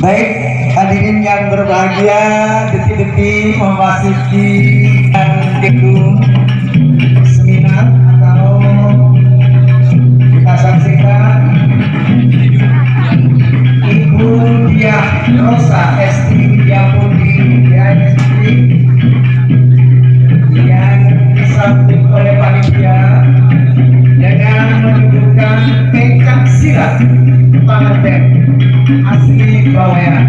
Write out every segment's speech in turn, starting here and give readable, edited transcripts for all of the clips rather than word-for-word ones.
Baik, hadirin yang berbahagia, detik-detik memasuki gedung seminar atau kita saksikan Ibu Diah Rosa Esti Widyaputri DISP yang disambut oleh panitia dengan menunjukkan pencak silat pengantin asli Bawean.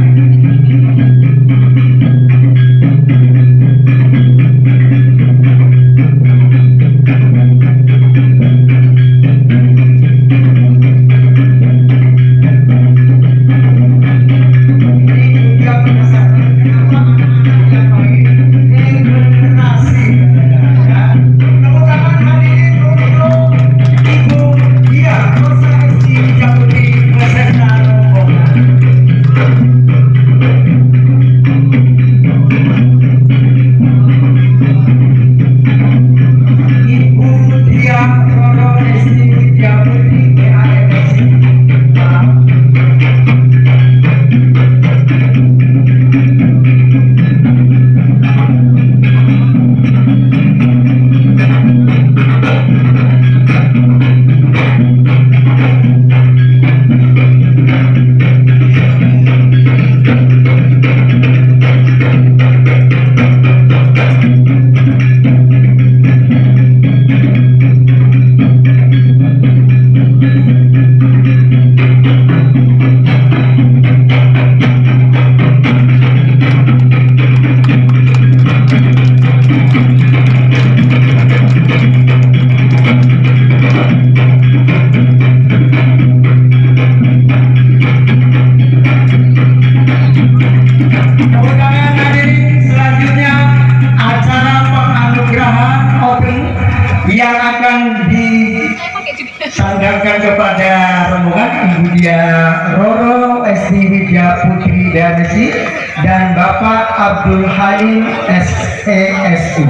Yang akan disanggakan kepada rombongan Ibu Diah Roro Esti Widyaputri DISP dan Bapak Abdul Halim SESI.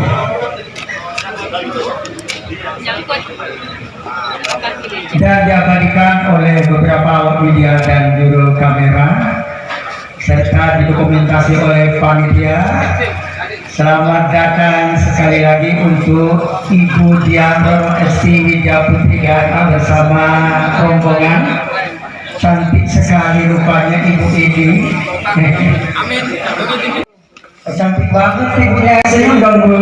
Dan diabadikan oleh beberapa awak media dan juru kamera serta didokumentasi oleh panitia. Selamat datang sekali lagi untuk Ibu Diah Roro Esti Widyaputri bersama rombongan. Cantik sekali rupanya Ibu ini. Amin. Cantik banget Ibunya. Senyum dong Bu.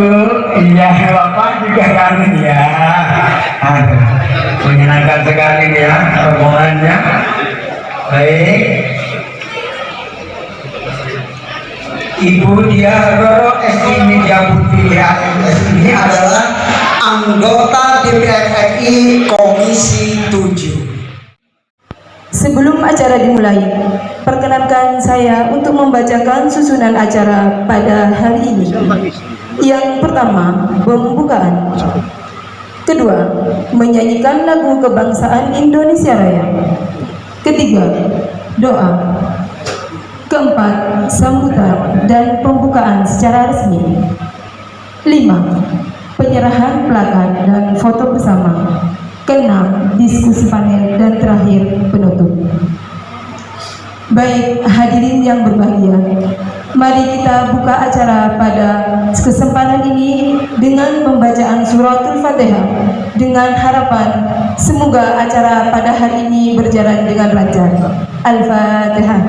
Iya, Bapak juga kangen ya. Aduh, menyenangkan sekali ya rombongannya. Baik. Ibu Diah Roro Esti Widyaputri ini adalah anggota DPR RI Komisi 7. Sebelum acara dimulai, perkenankan saya untuk membacakan susunan acara pada hari ini. Yang pertama, pembukaan. Kedua, menyanyikan lagu kebangsaan Indonesia Raya. Ketiga, doa. Keempat, sambutan dan pembukaan secara resmi. 5. Penyerahan plakat dan foto bersama. Keenam, diskusi panel dan terakhir penutup. Baik hadirin yang berbahagia, mari kita buka acara pada kesempatan ini dengan pembacaan suratul Fatihah dengan harapan semoga acara pada hari ini berjalan dengan lancar. Al-Fatihah.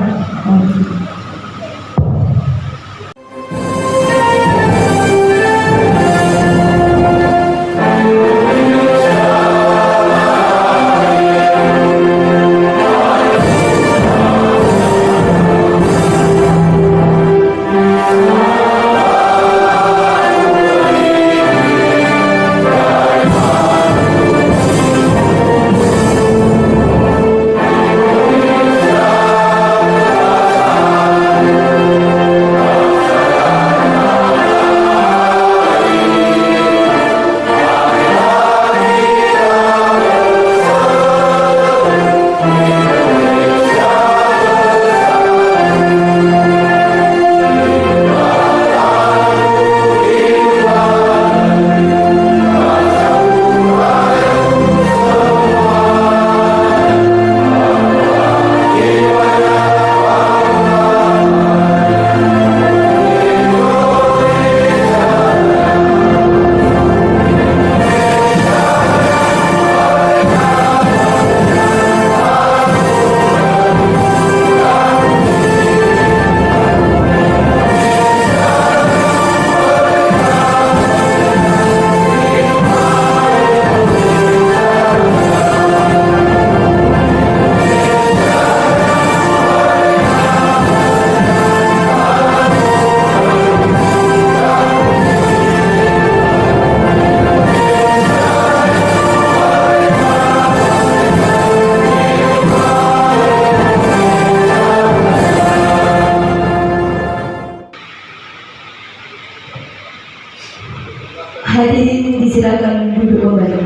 Hadirin disilakan duduk kembali.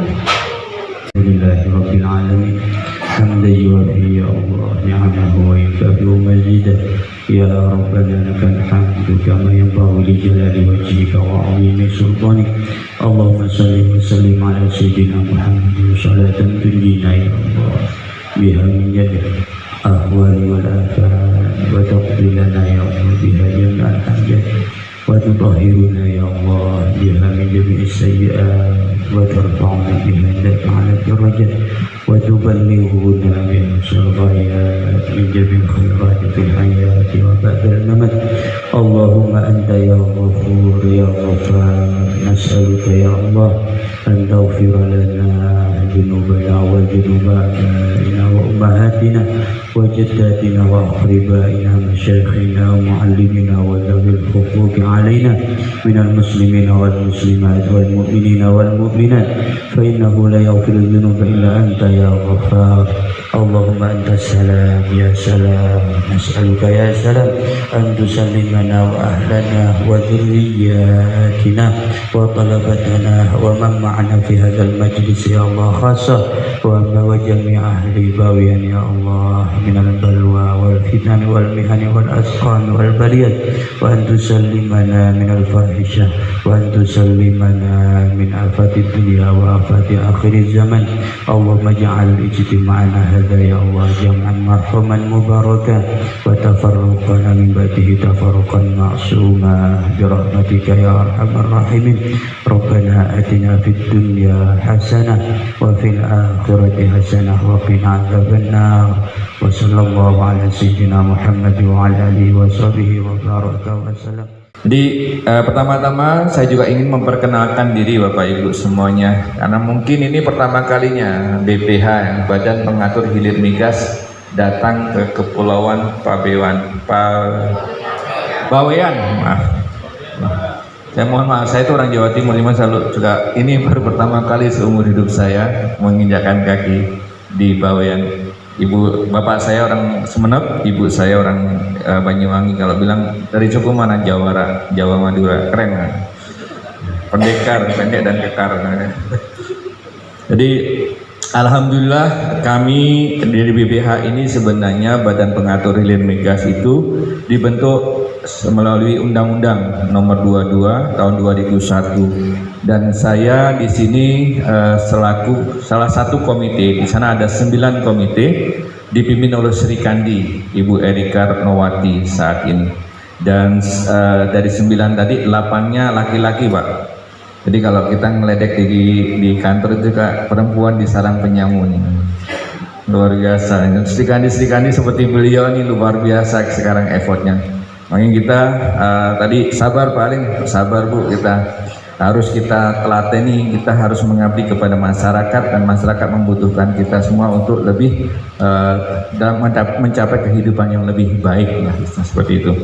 لله رب العالمين حمدا يوافي يا الله نعمه ويكافئ مزيده يا ربنا لك الحمد كما ينبغي لجلال وجهك وعظيم سلطانك اللهم صل وسلم على سيدنا محمد صلاة تنجينا يا الله بها من جميع الأهوال والآفات وتقضي لنا يا الله بها جميع الحاجات وتطهرنا يا الله بها من جميع السيئات وترفعنا بها عندك على الدرجات وتبلغنا بها الغايات من جميع الخيرات في الحياة وبعد الممات اللهم أنت يا غفور يا غفار نسألك يا الله أن تغفر لنا ذنوبنا وذنوب آبائنا وأمهاتنا وجداتنا وأقربائنا مشايخنا ومعلمنا وذوي الحقوق علينا من المسلمين والمسلمات والمؤمنين والمؤمنات فإنه لا يغفر الذنوب إلا أنت يا غفار اللهم أنت السلام يا سلام نسألك يا سلام أن تسلمنا وأهلنا وذرياتنا وطلبتنا ومن معنا في هذا المجلس يا الله خاصة وجميع أهل باويا يا الله من البلوى والفتن والمحن والأسقام والبليات وأن تسلمنا من الفاحشة وأن تسلمنا من آفات الدنيا وآفات آخر الزمن اللهم اجعل اجتماعنا هذا يا الله جمعا مرحوما مباركا وتفرقنا من بعده تفرقا معصوما برحمتك يا أرحم الراحمين ربنا آتنا في الدنيا حسنة وفي الآخرة حسنة وقنا عذاب النار وصلى الله على سيدنا محمد وعلى آله وصحبه وبارك وسلم. Jadi pertama-tama saya juga ingin memperkenalkan diri Bapak Ibu semuanya, karena mungkin ini pertama kalinya BPH, Badan Pengatur Hilir Migas, datang ke Kepulauan Bawean. Maaf. Saya mohon maaf, saya itu orang Jawa Timur, cuma selalu juga ini baru pertama kali seumur hidup saya menginjakkan kaki di Bawean. Bapak saya orang Sumeneb, ibu saya orang Banyuwangi. Kalau bilang dari suku mana? Jawa Madura, keren kan? Pendekar, pendek dan kekar. Jadi alhamdulillah kami dari BPH ini sebenarnya Badan Pengatur Hilir Migas itu dibentuk melalui Undang-Undang Nomor 22 Tahun 2001, dan saya di sini selaku salah satu komite. Di sana ada 9 komite dipimpin oleh Sri Kandi, Ibu Erika Retnowati saat ini, dan dari 9 tadi 8-nya laki-laki, Pak. Jadi kalau kita ngeledek di kantor itu Kak, perempuan di sarang penyamun nih. Luar biasa. Sri Kandi seperti beliau ini luar biasa sekarang effortnya. Makanya kita tadi sabar, paling sabar Bu, kita telateni, kita harus mengabdi kepada masyarakat, dan masyarakat membutuhkan kita semua untuk lebih dalam mencapai kehidupan yang lebih baik, nah, seperti itu.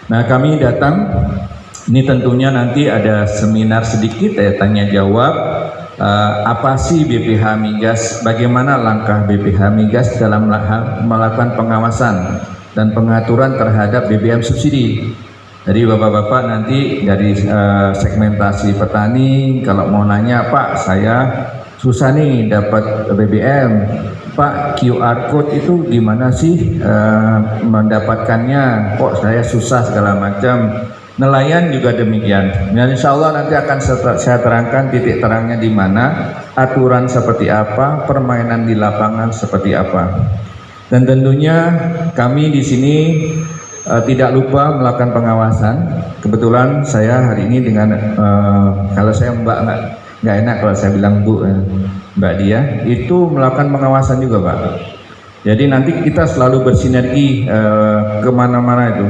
Nah, kami datang ini tentunya nanti ada seminar sedikit tanya jawab, apa sih BPH Migas, bagaimana langkah BPH Migas dalam melakukan pengawasan dan pengaturan terhadap BBM subsidi. Jadi bapak-bapak nanti dari segmentasi petani kalau mau nanya, Pak saya susah nih dapat BBM, Pak QR code itu gimana sih mendapatkannya, kok saya susah segala macam. Nelayan juga demikian. Dan insya Allah nanti akan saya terangkan titik terangnya di mana, aturan seperti apa, permainan di lapangan seperti apa. Dan tentunya kami di sini tidak lupa melakukan pengawasan. Kebetulan saya hari ini dengan kalau saya Mbak nggak enak kalau saya bilang Bu, Mbak Dia itu melakukan pengawasan juga Pak. Jadi nanti kita selalu bersinergi kemana-mana itu.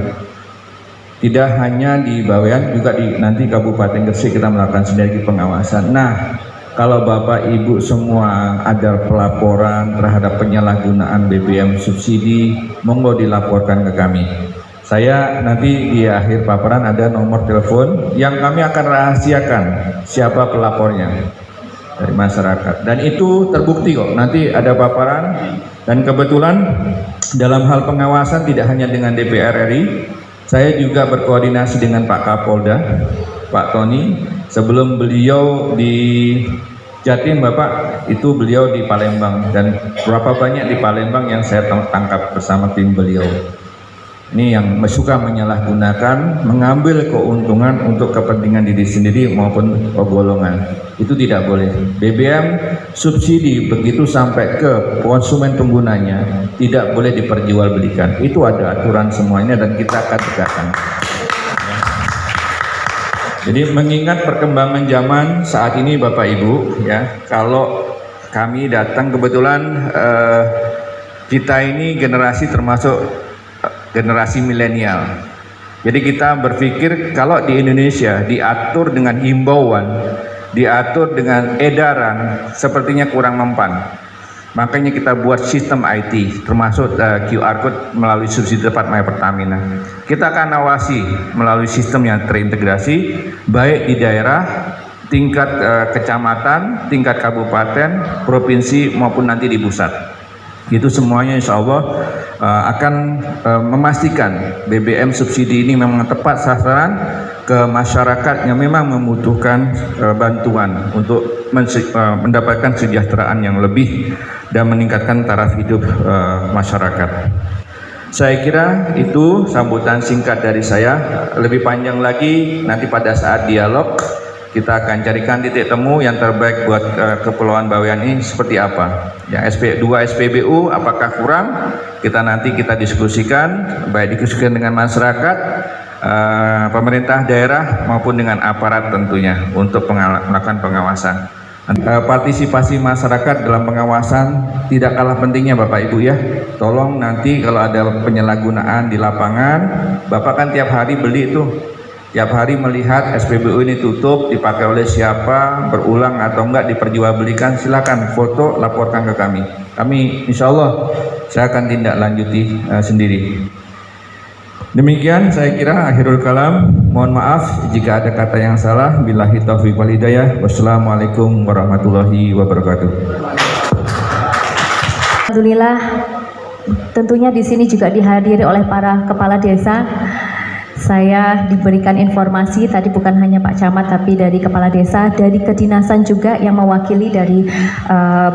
Tidak hanya di Bawean, juga di nanti Kabupaten Gresik kita melakukan sinergi pengawasan. Nah, kalau Bapak Ibu semua ada pelaporan terhadap penyalahgunaan BBM subsidi, monggo dilaporkan ke kami. Saya nanti di akhir paparan ada nomor telepon yang kami akan rahasiakan siapa pelapornya dari masyarakat. Dan itu terbukti kok, nanti ada paparan. Dan kebetulan dalam hal pengawasan tidak hanya dengan DPR RI, saya juga berkoordinasi dengan Pak Kapolda, Pak Tony. Sebelum beliau di Jatim Bapak, itu beliau di Palembang, dan berapa banyak di Palembang yang saya tangkap bersama tim beliau. Ini yang suka menyalahgunakan, mengambil keuntungan untuk kepentingan diri sendiri maupun golongan. Itu tidak boleh. BBM subsidi begitu sampai ke konsumen penggunanya tidak boleh diperjualbelikan. Itu ada aturan semuanya dan kita akan tegakkan. Jadi mengingat perkembangan zaman saat ini Bapak Ibu, ya, kalau kami datang kebetulan kita ini generasi termasuk generasi milenial. Jadi kita berpikir kalau di Indonesia diatur dengan himbauan, diatur dengan edaran, sepertinya kurang mempan. Makanya kita buat sistem IT, termasuk QR Code melalui subsidi tepat My Pertamina. Kita akan awasi melalui sistem yang terintegrasi, baik di daerah, tingkat kecamatan, tingkat kabupaten, provinsi maupun nanti di pusat. Itu semuanya insya Allah akan memastikan BBM subsidi ini memang tepat sasaran ke masyarakat yang memang membutuhkan bantuan untuk mendapatkan kesejahteraan yang lebih dan meningkatkan taraf hidup masyarakat. Saya kira itu sambutan singkat dari saya. Lebih panjang lagi nanti pada saat dialog kita akan carikan titik temu yang terbaik buat Kepulauan Bawean ini seperti apa. Ya, SP2 SPBU apakah kurang? Nanti kita diskusikan, baik diskusikan dengan masyarakat, pemerintah daerah maupun dengan aparat tentunya untuk melakukan pengawasan. Partisipasi masyarakat dalam pengawasan tidak kalah pentingnya Bapak Ibu ya. Tolong nanti kalau ada penyalahgunaan di lapangan, Bapak kan tiap hari beli itu, tiap hari melihat SPBU ini tutup, dipakai oleh siapa, berulang atau enggak diperjualbelikan, silakan foto laporkan ke kami. Kami insya Allah saya akan tindak lanjuti sendiri. Demikian saya kira akhirul kalam. Mohon maaf jika ada kata yang salah. Billahi taufiq wal hidayah. Wassalamualaikum warahmatullahi wabarakatuh. Alhamdulillah, tentunya di sini juga dihadiri oleh para kepala desa. Saya diberikan informasi tadi bukan hanya Pak Camat tapi dari kepala desa, dari kedinasan juga yang mewakili dari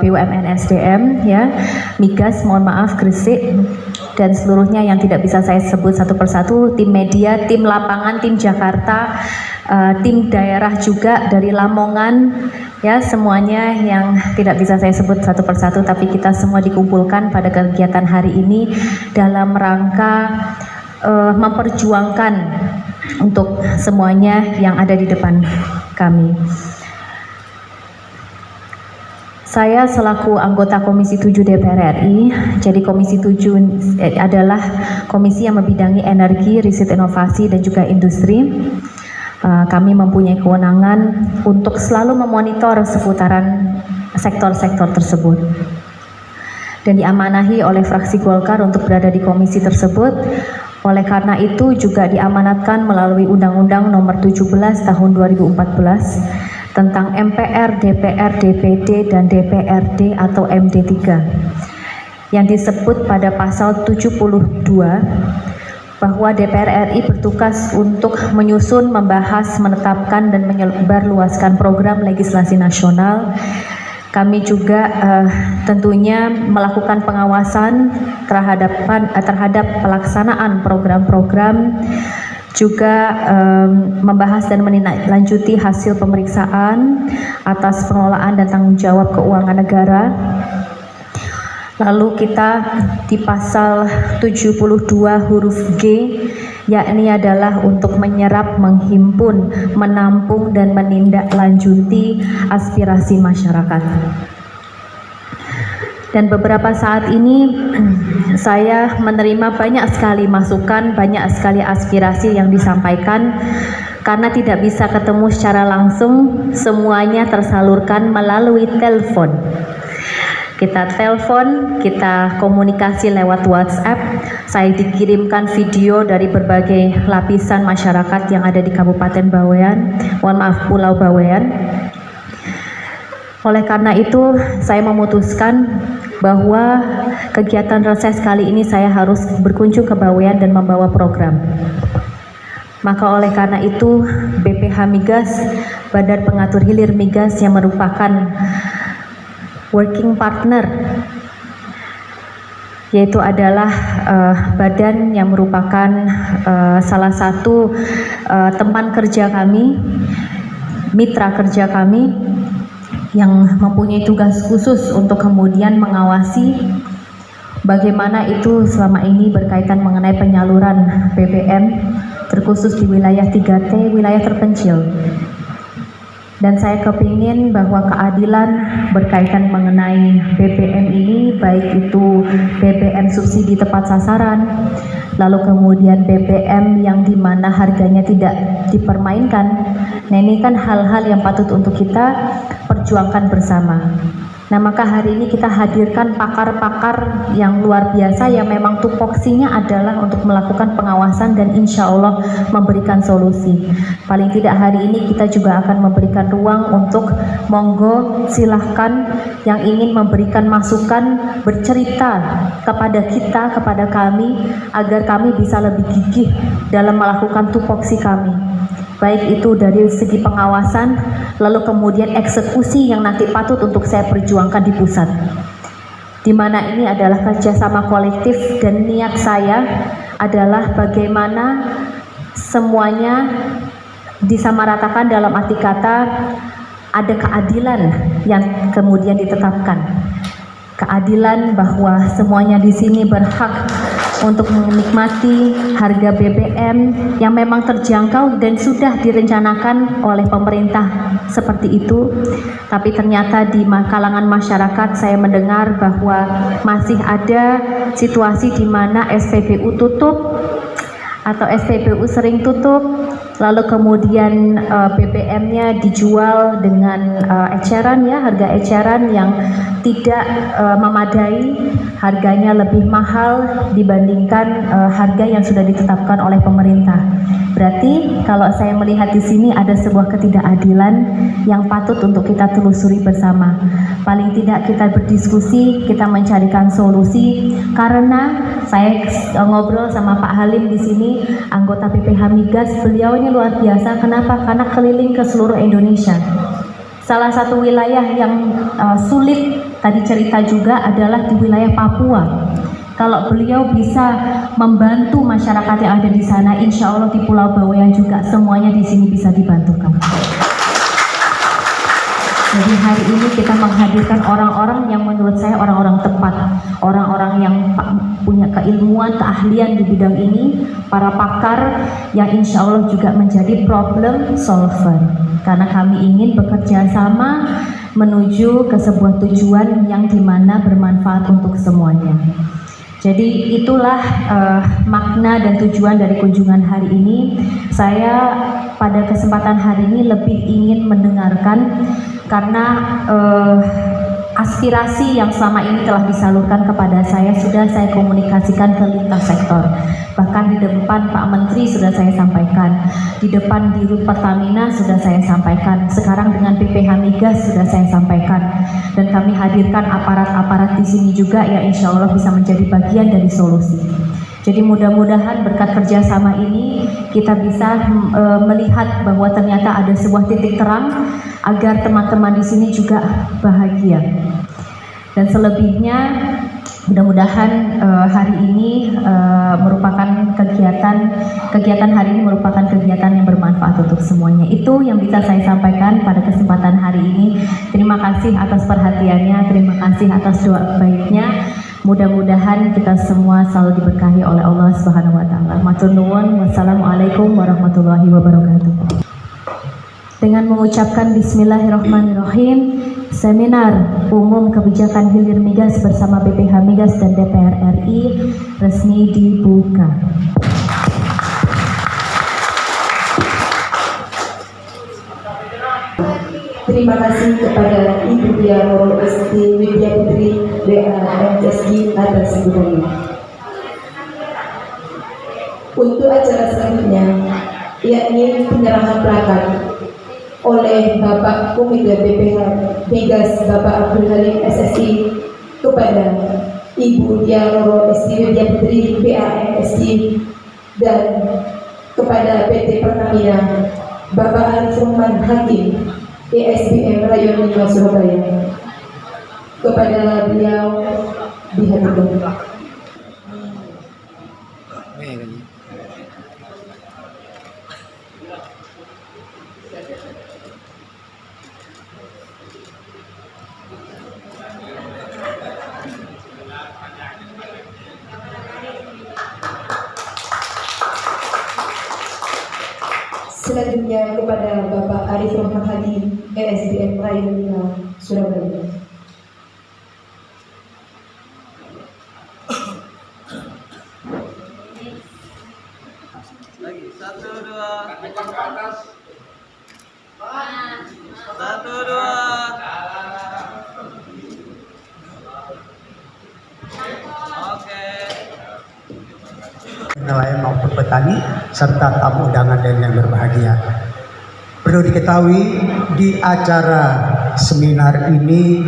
BUMN SDM ya, Migas, mohon maaf, Gresik, dan seluruhnya yang tidak bisa saya sebut satu persatu, tim media, tim lapangan, tim Jakarta, tim daerah juga dari Lamongan ya, semuanya yang tidak bisa saya sebut satu persatu, tapi kita semua dikumpulkan pada kegiatan hari ini dalam rangka memperjuangkan untuk semuanya yang ada di depan kami. Saya selaku anggota Komisi 7 DPR RI, jadi Komisi 7 adalah komisi yang membidangi energi, riset inovasi dan juga industri. Kami mempunyai kewenangan untuk selalu memonitor seputaran sektor-sektor tersebut. Dan diamanahi oleh fraksi Golkar untuk berada di komisi tersebut. Oleh karena itu juga diamanatkan melalui Undang-Undang Nomor 17 Tahun 2014 tentang MPR, DPR, DPD, dan DPRD atau MD3 yang disebut pada pasal 72 bahwa DPR RI bertugas untuk menyusun, membahas, menetapkan, dan menyebarluaskan program legislasi nasional. Kami juga tentunya melakukan pengawasan terhadap pelaksanaan program-program, juga membahas dan menindaklanjuti hasil pemeriksaan atas pengelolaan dan tanggung jawab keuangan negara. Lalu kita di pasal 72 huruf G, yakni adalah untuk menyerap, menghimpun, menampung, dan menindaklanjuti aspirasi masyarakat. Dan beberapa saat ini saya menerima banyak sekali masukan, banyak sekali aspirasi yang disampaikan. Karena tidak bisa ketemu secara langsung, semuanya tersalurkan melalui telepon. Kita telepon, kita komunikasi lewat WhatsApp. Saya dikirimkan video dari berbagai lapisan masyarakat yang ada di Kabupaten Bawean, Pulau Bawean. Oleh karena itu, saya memutuskan bahwa kegiatan reses kali ini saya harus berkunjung ke Bawean dan membawa program. Maka oleh karena itu, BPH BPH Migas, Badan Pengatur Hilir Migas yang merupakan working partner, yaitu adalah badan yang merupakan salah satu teman kerja kami, mitra kerja kami yang mempunyai tugas khusus untuk kemudian mengawasi bagaimana itu selama ini berkaitan mengenai penyaluran BBM terkhusus di wilayah 3T, wilayah terpencil. Dan saya kepingin bahwa keadilan berkaitan mengenai BBM ini, baik itu BBM subsidi tepat sasaran, lalu kemudian BBM yang dimana harganya tidak dipermainkan. Nah, ini kan hal-hal yang patut untuk kita perjuangkan bersama. Nah, maka hari ini kita hadirkan pakar-pakar yang luar biasa yang memang tupoksinya adalah untuk melakukan pengawasan dan insya Allah memberikan solusi. Paling tidak hari ini kita juga akan memberikan ruang untuk monggo silahkan yang ingin memberikan masukan, bercerita kepada kita, kepada kami, agar kami bisa lebih gigih dalam melakukan tupoksi kami. Baik itu dari segi pengawasan, lalu kemudian eksekusi yang nanti patut untuk saya perjuangkan di pusat. Di mana ini adalah kerjasama kolektif dan niat saya adalah bagaimana semuanya disamaratakan dalam arti kata ada keadilan yang kemudian ditetapkan. Keadilan bahwa semuanya di sini berhak untuk menikmati harga BBM yang memang terjangkau dan sudah direncanakan oleh pemerintah seperti itu. Tapi ternyata di kalangan masyarakat saya mendengar bahwa masih ada situasi di mana SPBU tutup atau SPBU sering tutup, lalu kemudian BBM-nya dijual dengan eceran, ya, harga eceran yang tidak memadai, harganya lebih mahal dibandingkan harga yang sudah ditetapkan oleh pemerintah. Berarti kalau saya melihat di sini ada sebuah ketidakadilan yang patut untuk kita telusuri bersama. Paling tidak kita berdiskusi, kita mencarikan solusi, karena saya ngobrol sama Pak Halim di sini, anggota BPH Migas. Beliau ini luar biasa. Kenapa? Karena keliling ke seluruh Indonesia. Salah satu wilayah yang sulit tadi cerita juga adalah di wilayah Papua. Kalau beliau bisa membantu masyarakat yang ada di sana, insya Allah di Pulau Bawean juga semuanya di sini bisa dibantukan. Jadi hari ini kita menghadirkan orang-orang yang menurut saya orang-orang tepat, orang-orang yang punya keilmuan, keahlian di bidang ini, para pakar yang insya Allah juga menjadi problem solver. Karena kami ingin bekerja sama menuju ke sebuah tujuan yang dimana bermanfaat untuk semuanya. Jadi itulah makna dan tujuan dari kunjungan hari ini. Saya pada kesempatan hari ini lebih ingin mendengarkan, karena aspirasi yang selama ini telah disalurkan kepada saya sudah saya komunikasikan ke lintas sektor. Bahkan di depan Pak Menteri sudah saya sampaikan, di depan Dirut Pertamina sudah saya sampaikan, sekarang dengan BPH Migas sudah saya sampaikan, dan kami hadirkan aparat-aparat di sini juga yang insya Allah bisa menjadi bagian dari solusi. Jadi mudah-mudahan berkat kerjasama ini kita bisa melihat bahwa ternyata ada sebuah titik terang agar teman-teman di sini juga bahagia. Dan selebihnya mudah-mudahan hari ini merupakan kegiatan hari ini merupakan kegiatan yang bermanfaat untuk semuanya. Itu yang bisa saya sampaikan pada kesempatan hari ini. Terima kasih atas perhatiannya, terima kasih atas doa baiknya. Mudah-mudahan kita semua selalu diberkahi oleh Allah Subhanahu wa taala. Matur nuwun. Wassalamualaikum warahmatullahi wabarakatuh. Dengan mengucapkan bismillahirrahmanirrahim, seminar umum kebijakan hilir migas bersama BPH Migas dan DPR RI resmi dibuka. Terima kasih kepada Ibu Dia Nurul Isti Widya Putri BAMSG atas sambutannya. Untuk acara selanjutnya, yakni penyerahan plakat oleh Bapak Komite BPH Migas Bapak Abdul Halim SSI kepada Ibu Dia Nurul Isti Widya Putri BAMSG dan kepada PT Pertamina Bapak Arif Rahman Hakim, ESBM Rayon 5 Surabaya. Kepada beliau dihadirkan. Selanjutnya kepada Bapak Arif Rahman Hakim, ESBM Rayon 5 Surabaya. Satu dua. Oke. Nelayan maupun petani serta tamu undangan dan yang berbahagia. Perlu diketahui di acara seminar ini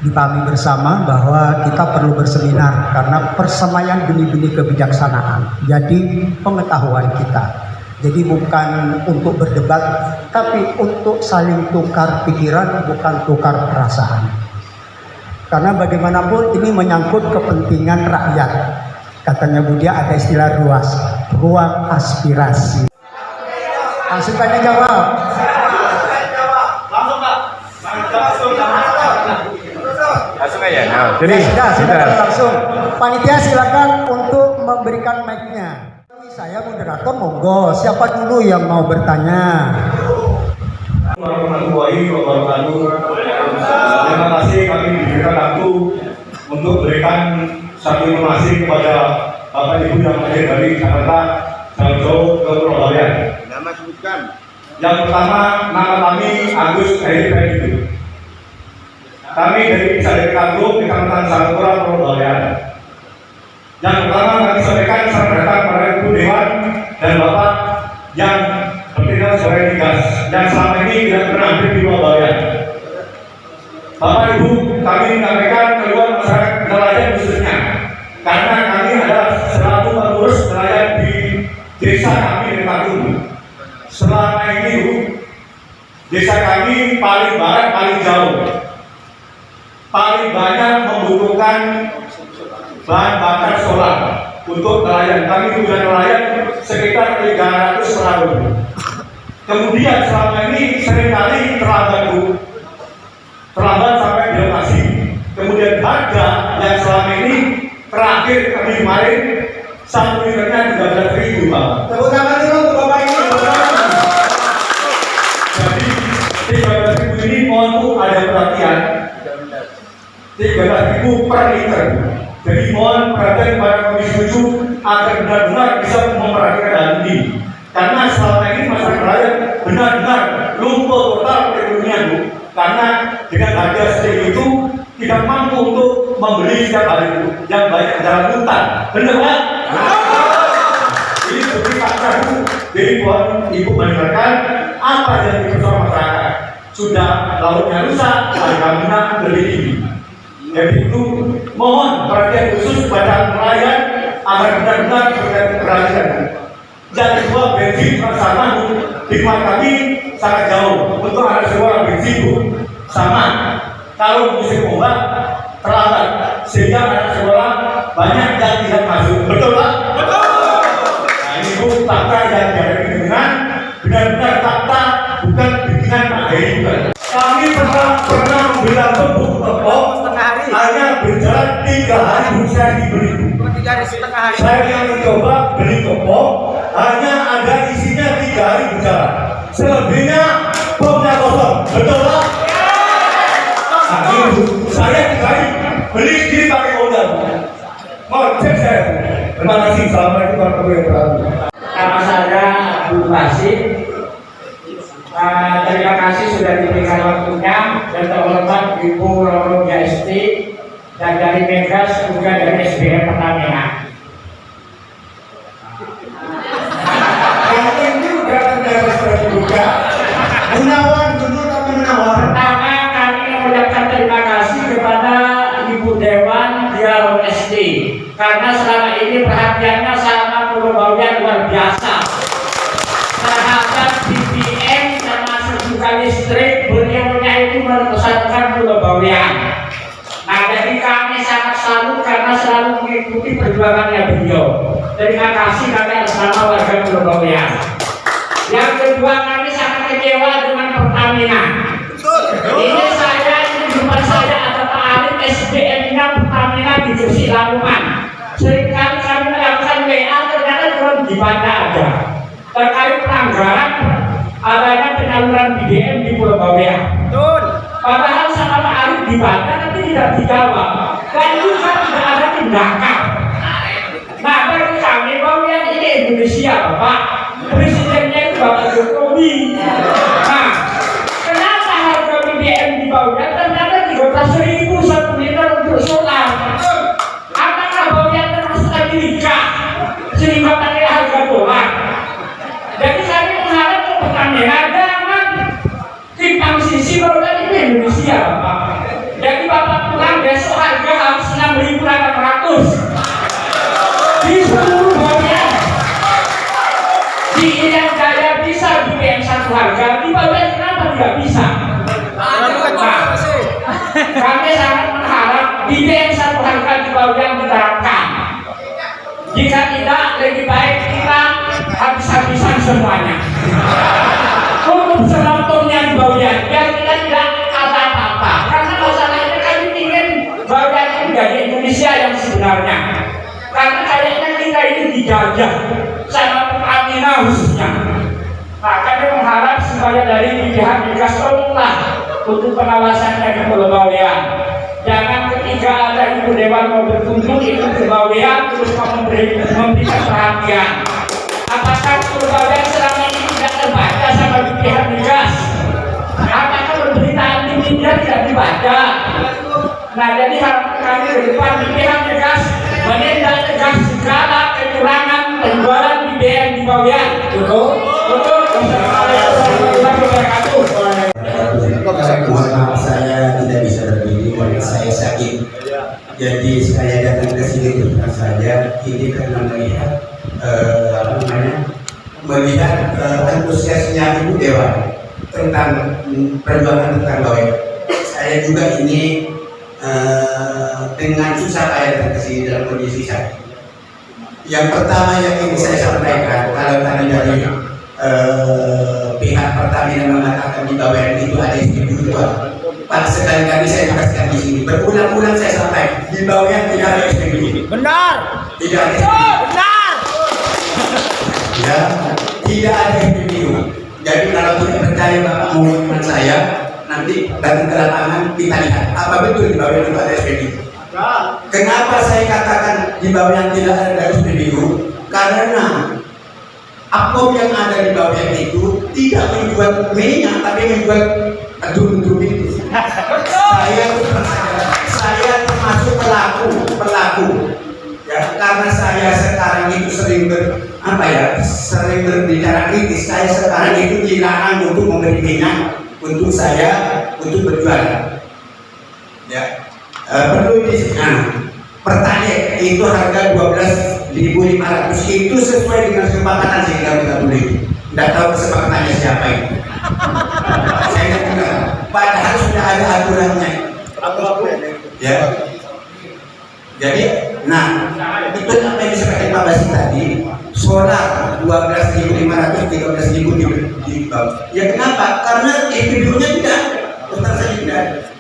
dipahami bersama bahwa kita perlu berseminar karena persemaian benih-benih kebijaksanaan. Jadi pengetahuan kita. Jadi bukan untuk berdebat, tapi untuk saling tukar pikiran, bukan tukar perasaan. Karena bagaimanapun ini menyangkut kepentingan rakyat. Katanya Budia ada istilah ruang aspirasi. Langsung tanya jawab. Langsung aja. Nah, Jadi sudah langsung. Panitia silakan untuk memberikan mic-nya. Saya moderator, monggo. Siapa dulu yang mau bertanya? Warahmatullahi wabarakatuh. Terima kasih kami diberikan waktu untuk berikan satu informasi kepada Bapak Ibu yang hadir dari Jakarta jauh-jauh ke Surabaya. Nama sebutkan. Yang pertama, nama kami Agus Heri Fedi. Kami dari Pusat Group di Kecamatan Sangkura, Surabaya. Yang pertama kami sampaikan selamat datang para Ibu Dewan dan Bapak yang bertindak sebagai tugas yang selama ini tidak pernah hadir di Surabaya. Bapak Ibu, kami menyampaikan keluar masyarakat nelayan khususnya, karena kami adalah selaku pengurus nelayan di desa kami di Tatung. Selama ini Bu, desa kami paling barat, paling jauh, paling banyak membutuhkan bahan bakar solar untuk nelayan. Kami punya nelayan sekitar 300 perahu. Kemudian selama ini seringkali terlambat Bu, terlambat sampai di lokasi. Kemudian harga yang selama ini terakhir kami kemarin 1 liternya 13.000 Pak. Tepuk tangan dulu Bapak ini. Jadi 13.000 ini mohon Bu ada perhatian. 13.000 per liter. Jadi mohon perhatian kepada Komisi 7 agar benar-benar bisa memperhatikan hal ini. Karena selama ini masyarakat nelayan benar-benar lumpuh total perekonomian Bu. Karena dengan harga seperti itu tidak mampu untuk membeli setiap hari Bu. Yang banyak adalah hutan. Benar Pak? Ini seperti fakta Bu. Jadi mohon Ibu mendengarkan apa yang dipersoalkan masyarakat. Sudah lautnya rusak, harga minyak lebih tinggi. Jadi itu mohon perhatian khusus kepada nelayan agar benar-benar perhatian. Yang kedua, bensin sama di tempat kami sangat jauh. Untuk ada sebuah bensin Bu sama. Kalau musim ombak terlambat, sehingga ada sekolah banyak yang tidak masuk. Betul Pak? Betul. Nah ini Bu fakta yang dari dengan benar-benar fakta, bukan bikinan Pak Heri. Kami pernah membilang bubuk tepung hanya berjalan 3 hari bisa dibeli. 3 hari setengah hari. Saya yang mencoba beli tepung hanya ada isinya 3 hari berjalan. Selebihnya bomnya kosong. Betul Pak? Nah, saya 3 hari beli sendiri pakai modal. Mau cek saya. Terima kasih. Assalamualaikum warahmatullahi wabarakatuh. Nama saya Abu Basit. Terima kasih sudah diberikan waktunya dan terhormat Ibu Roro Jasti dan dari Megas juga dari SBM Pertamina. Yang juga dari juga. Gunawan dulu tapi Gunawan. Pertama kami mengucapkan terima kasih kepada Ibu Dewan Dialog SD karena selama ini perhatiannya sama Pulau Bawean luar biasa. suka listrik, beliaunya itu membesarkan Pulau Bawean. Nah, jadi kami sangat salut karena selalu mengikuti perjuangannya beliau. Terima kasih kami atas nama warga Pulau Bawean. Yang kedua, kami sangat kecewa dengan Pertamina. Ini bukan saya ada Pak Alif, SDM-nya Pertamina di Gresik Lamongan. Seringkali kami melakukan WA, ternyata cuma dibaca aja. Terkait pelanggaran adanya penyaluran BBM di Pulau Bawean. Padahal sama Pak Alif dibaca tapi tidak dijawab. Dan itu kan tidak ada tindakan. Nah, bagi kami Bawean ini Indonesia, Bapak. Presidennya itu Bapak Jokowi. Nah, kenapa harga BBM di Bawean ternyata 13.000 1 liter untuk solar? Apakah Bawean termasuk Amerika sehingga pakai harga dolar? Jadi kami mengharap ke Pertamina jangan timpang sisi Bawean itu Indonesia, Bapak. Jadi Bapak pulang besok harga harus 6.800 di seluruh Bawean. Di Irian Jaya bisa BBM 1 harga, di Bawean kenapa tidak bisa? Nah, kami sangat mengharap BBM 1 harga di Bawean diterapkan. Jika tidak, lebih baik kita habis-habisan semuanya untuk penontonnya di Bawean, biar kita tidak ada apa-apa. Karena masalahnya kami ingin Bawean ini menjadi Indonesia yang sebenarnya. Karena kayaknya kita ini dijajah sama Pertamina khususnya. Nah, kami mengharap supaya dari pihak Migas tolonglah untuk pengawasannya ke Pulau Bawean. Jangan ketika ada ibu dewan mau berkunjung itu ke Bawean terus memberikan perhatian. Apakah Pulau Bawean selama ini tidak terbaca sama pihak Migas? Apakah pemberitaan di media tidak dibaca? Nah, jadi harapan kami ke depan pihak Migas menindak tegas segala kecurangan penjualan BBM di Bawean. Betul. Wassalamualaikum warahmatullahi wabarakatuh. Mohon maaf saya tidak bisa berdiri karena saya sakit. Jadi saya datang ke sini bukan saja ini karena melihat antusiasnya Ibu Dewan tentang perjuangan tentang Bawean. Saya juga ini dengan susah payah datang ke sini dalam kondisi sakit. Yang pertama yang ingin saya sampaikan, kalau tadi dari pihak Pertamina mengatakan di Bawean itu ada SPBU 2. Pada sekali-kali saya tegaskan di sini, berulang-ulang saya sampaikan di Bawean tidak ada SPBU. Benar. Tidak ada SPBU. Benar. Ya, tidak ada SPBU. Jadi kalau tidak percaya Bapak mengumumkan saya, nanti datang ke lapangan kita lihat apa betul di Bawean itu ada SPBU. Kenapa saya katakan di Bawean tidak ada SPBU? Karena Akom yang ada di Bawean itu tidak menjual minyak, tapi menjual dulu itu. Saya termasuk pelaku. Ya, karena saya sekarang itu sering berbicara kritis. Saya sekarang itu dilarang untuk memberi minyak untuk berjualan. Ya, perlu pertanyaan itu harga 12.500 itu sesuai dengan kesepakatan sehingga kita beli. Tidak tahu kesepakatannya siapa itu. Saya tidak. Padahal sudah ada aturannya. Ya. Jadi, itu apa yang disampaikan Pak Basi tadi. Solar 12.500, 13.000 di bawah. Ya kenapa? Karena SPBU-nya tidak ada. Tidak ada.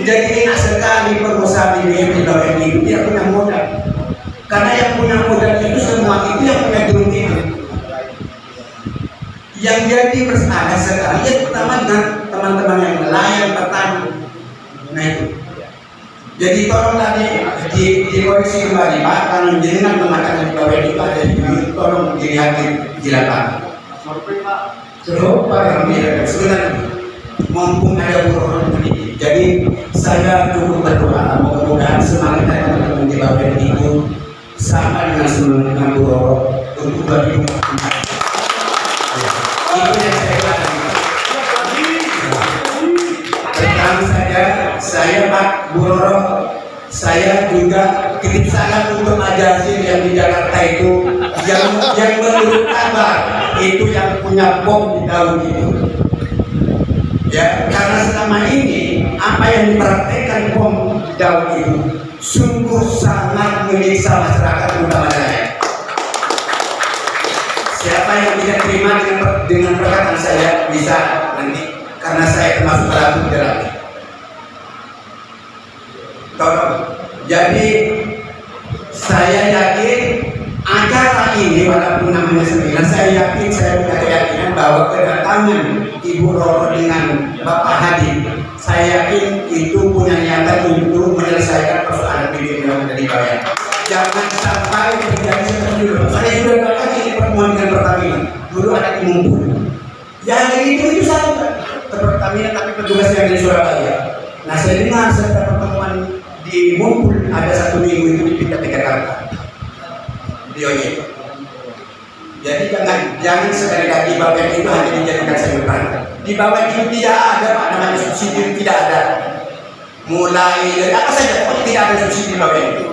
Jadi enak sekali pengusaha BBM di Bawean itu dia punya modal. Karena yang punya modal itu semua itu yang punya gedung itu. Yang jadi masalah sekarang ya pertama dengan teman-teman yang nelayan, petani. Nah itu. Jadi tolonglah dikoreksi kembali Pak, kalau jenengan mengatakan di Bawean itu ada SPBU, tolong dilihat di lapangan. Coba Pak, sebenarnya mumpung ada buruh ini. Jadi saya cukup berdoa mudah-mudahan semangat teman-teman di Bawean itu sama dengan semangat buruh untuk berdiri. Itu yang saya katakan. Pertama saja saya Pak Buroh, saya juga titip salam untuk Majazir yang di Jakarta itu yang menurut kabar itu yang punya bom di daun itu. Ya, karena selama ini apa yang dipraktekkan Pom Daud itu sungguh sangat menyiksa masyarakat terutama rakyat. Siapa yang tidak terima dengan perkataan saya bisa nanti, karena saya termasuk pelaku dalam. Tolong. Jadi saya yakin acara ini walaupun namanya seminar, saya yakin, saya punya keyakinan bahwa kedatangan Ibu Roro dengan Bapak Hadi, saya yakin itu punya niatan untuk menyelesaikan persoalan BPH yang ada di Bayan. Jangan sampai terjadi seperti dulu. Saya sudah katakan ini pertemuan dengan Pertamina. Dulu ada di Mumpul. Yang itu sama Pertamina, tapi petugas yang di Surabaya. Nah, saya dengar setelah pertemuan di Mumpul ada 1 minggu itu dipindah ke Jakarta. Beliaunya. Jadi jangan sekali lagi Bapak itu hanya dijadikan sayuran. Di bawah itu tidak ada Pak namanya subsidi, tidak ada. Mulai dari apa saja, pokoknya tidak ada subsidi Bapak itu.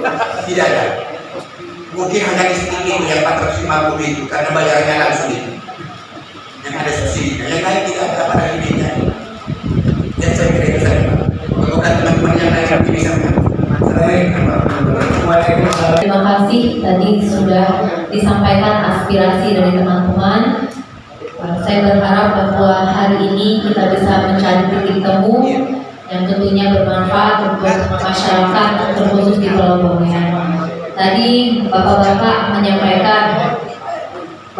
Tidak ada. Mungkin hanya listrik itu yang 450 itu karena bayarnya langsung itu. Yang ada subsidi, yang lain tidak ada pada limitnya. Dan saya kira itu saja Pak. Semoga teman-teman yang lain nanti bisa Terima kasih tadi sudah disampaikan aspirasi dari teman-teman. Saya berharap bahwa hari ini kita bisa mencari titik temu yang tentunya bermanfaat untuk masyarakat terkhusus di Pulau Bawean. Tadi Bapak-bapak menyampaikan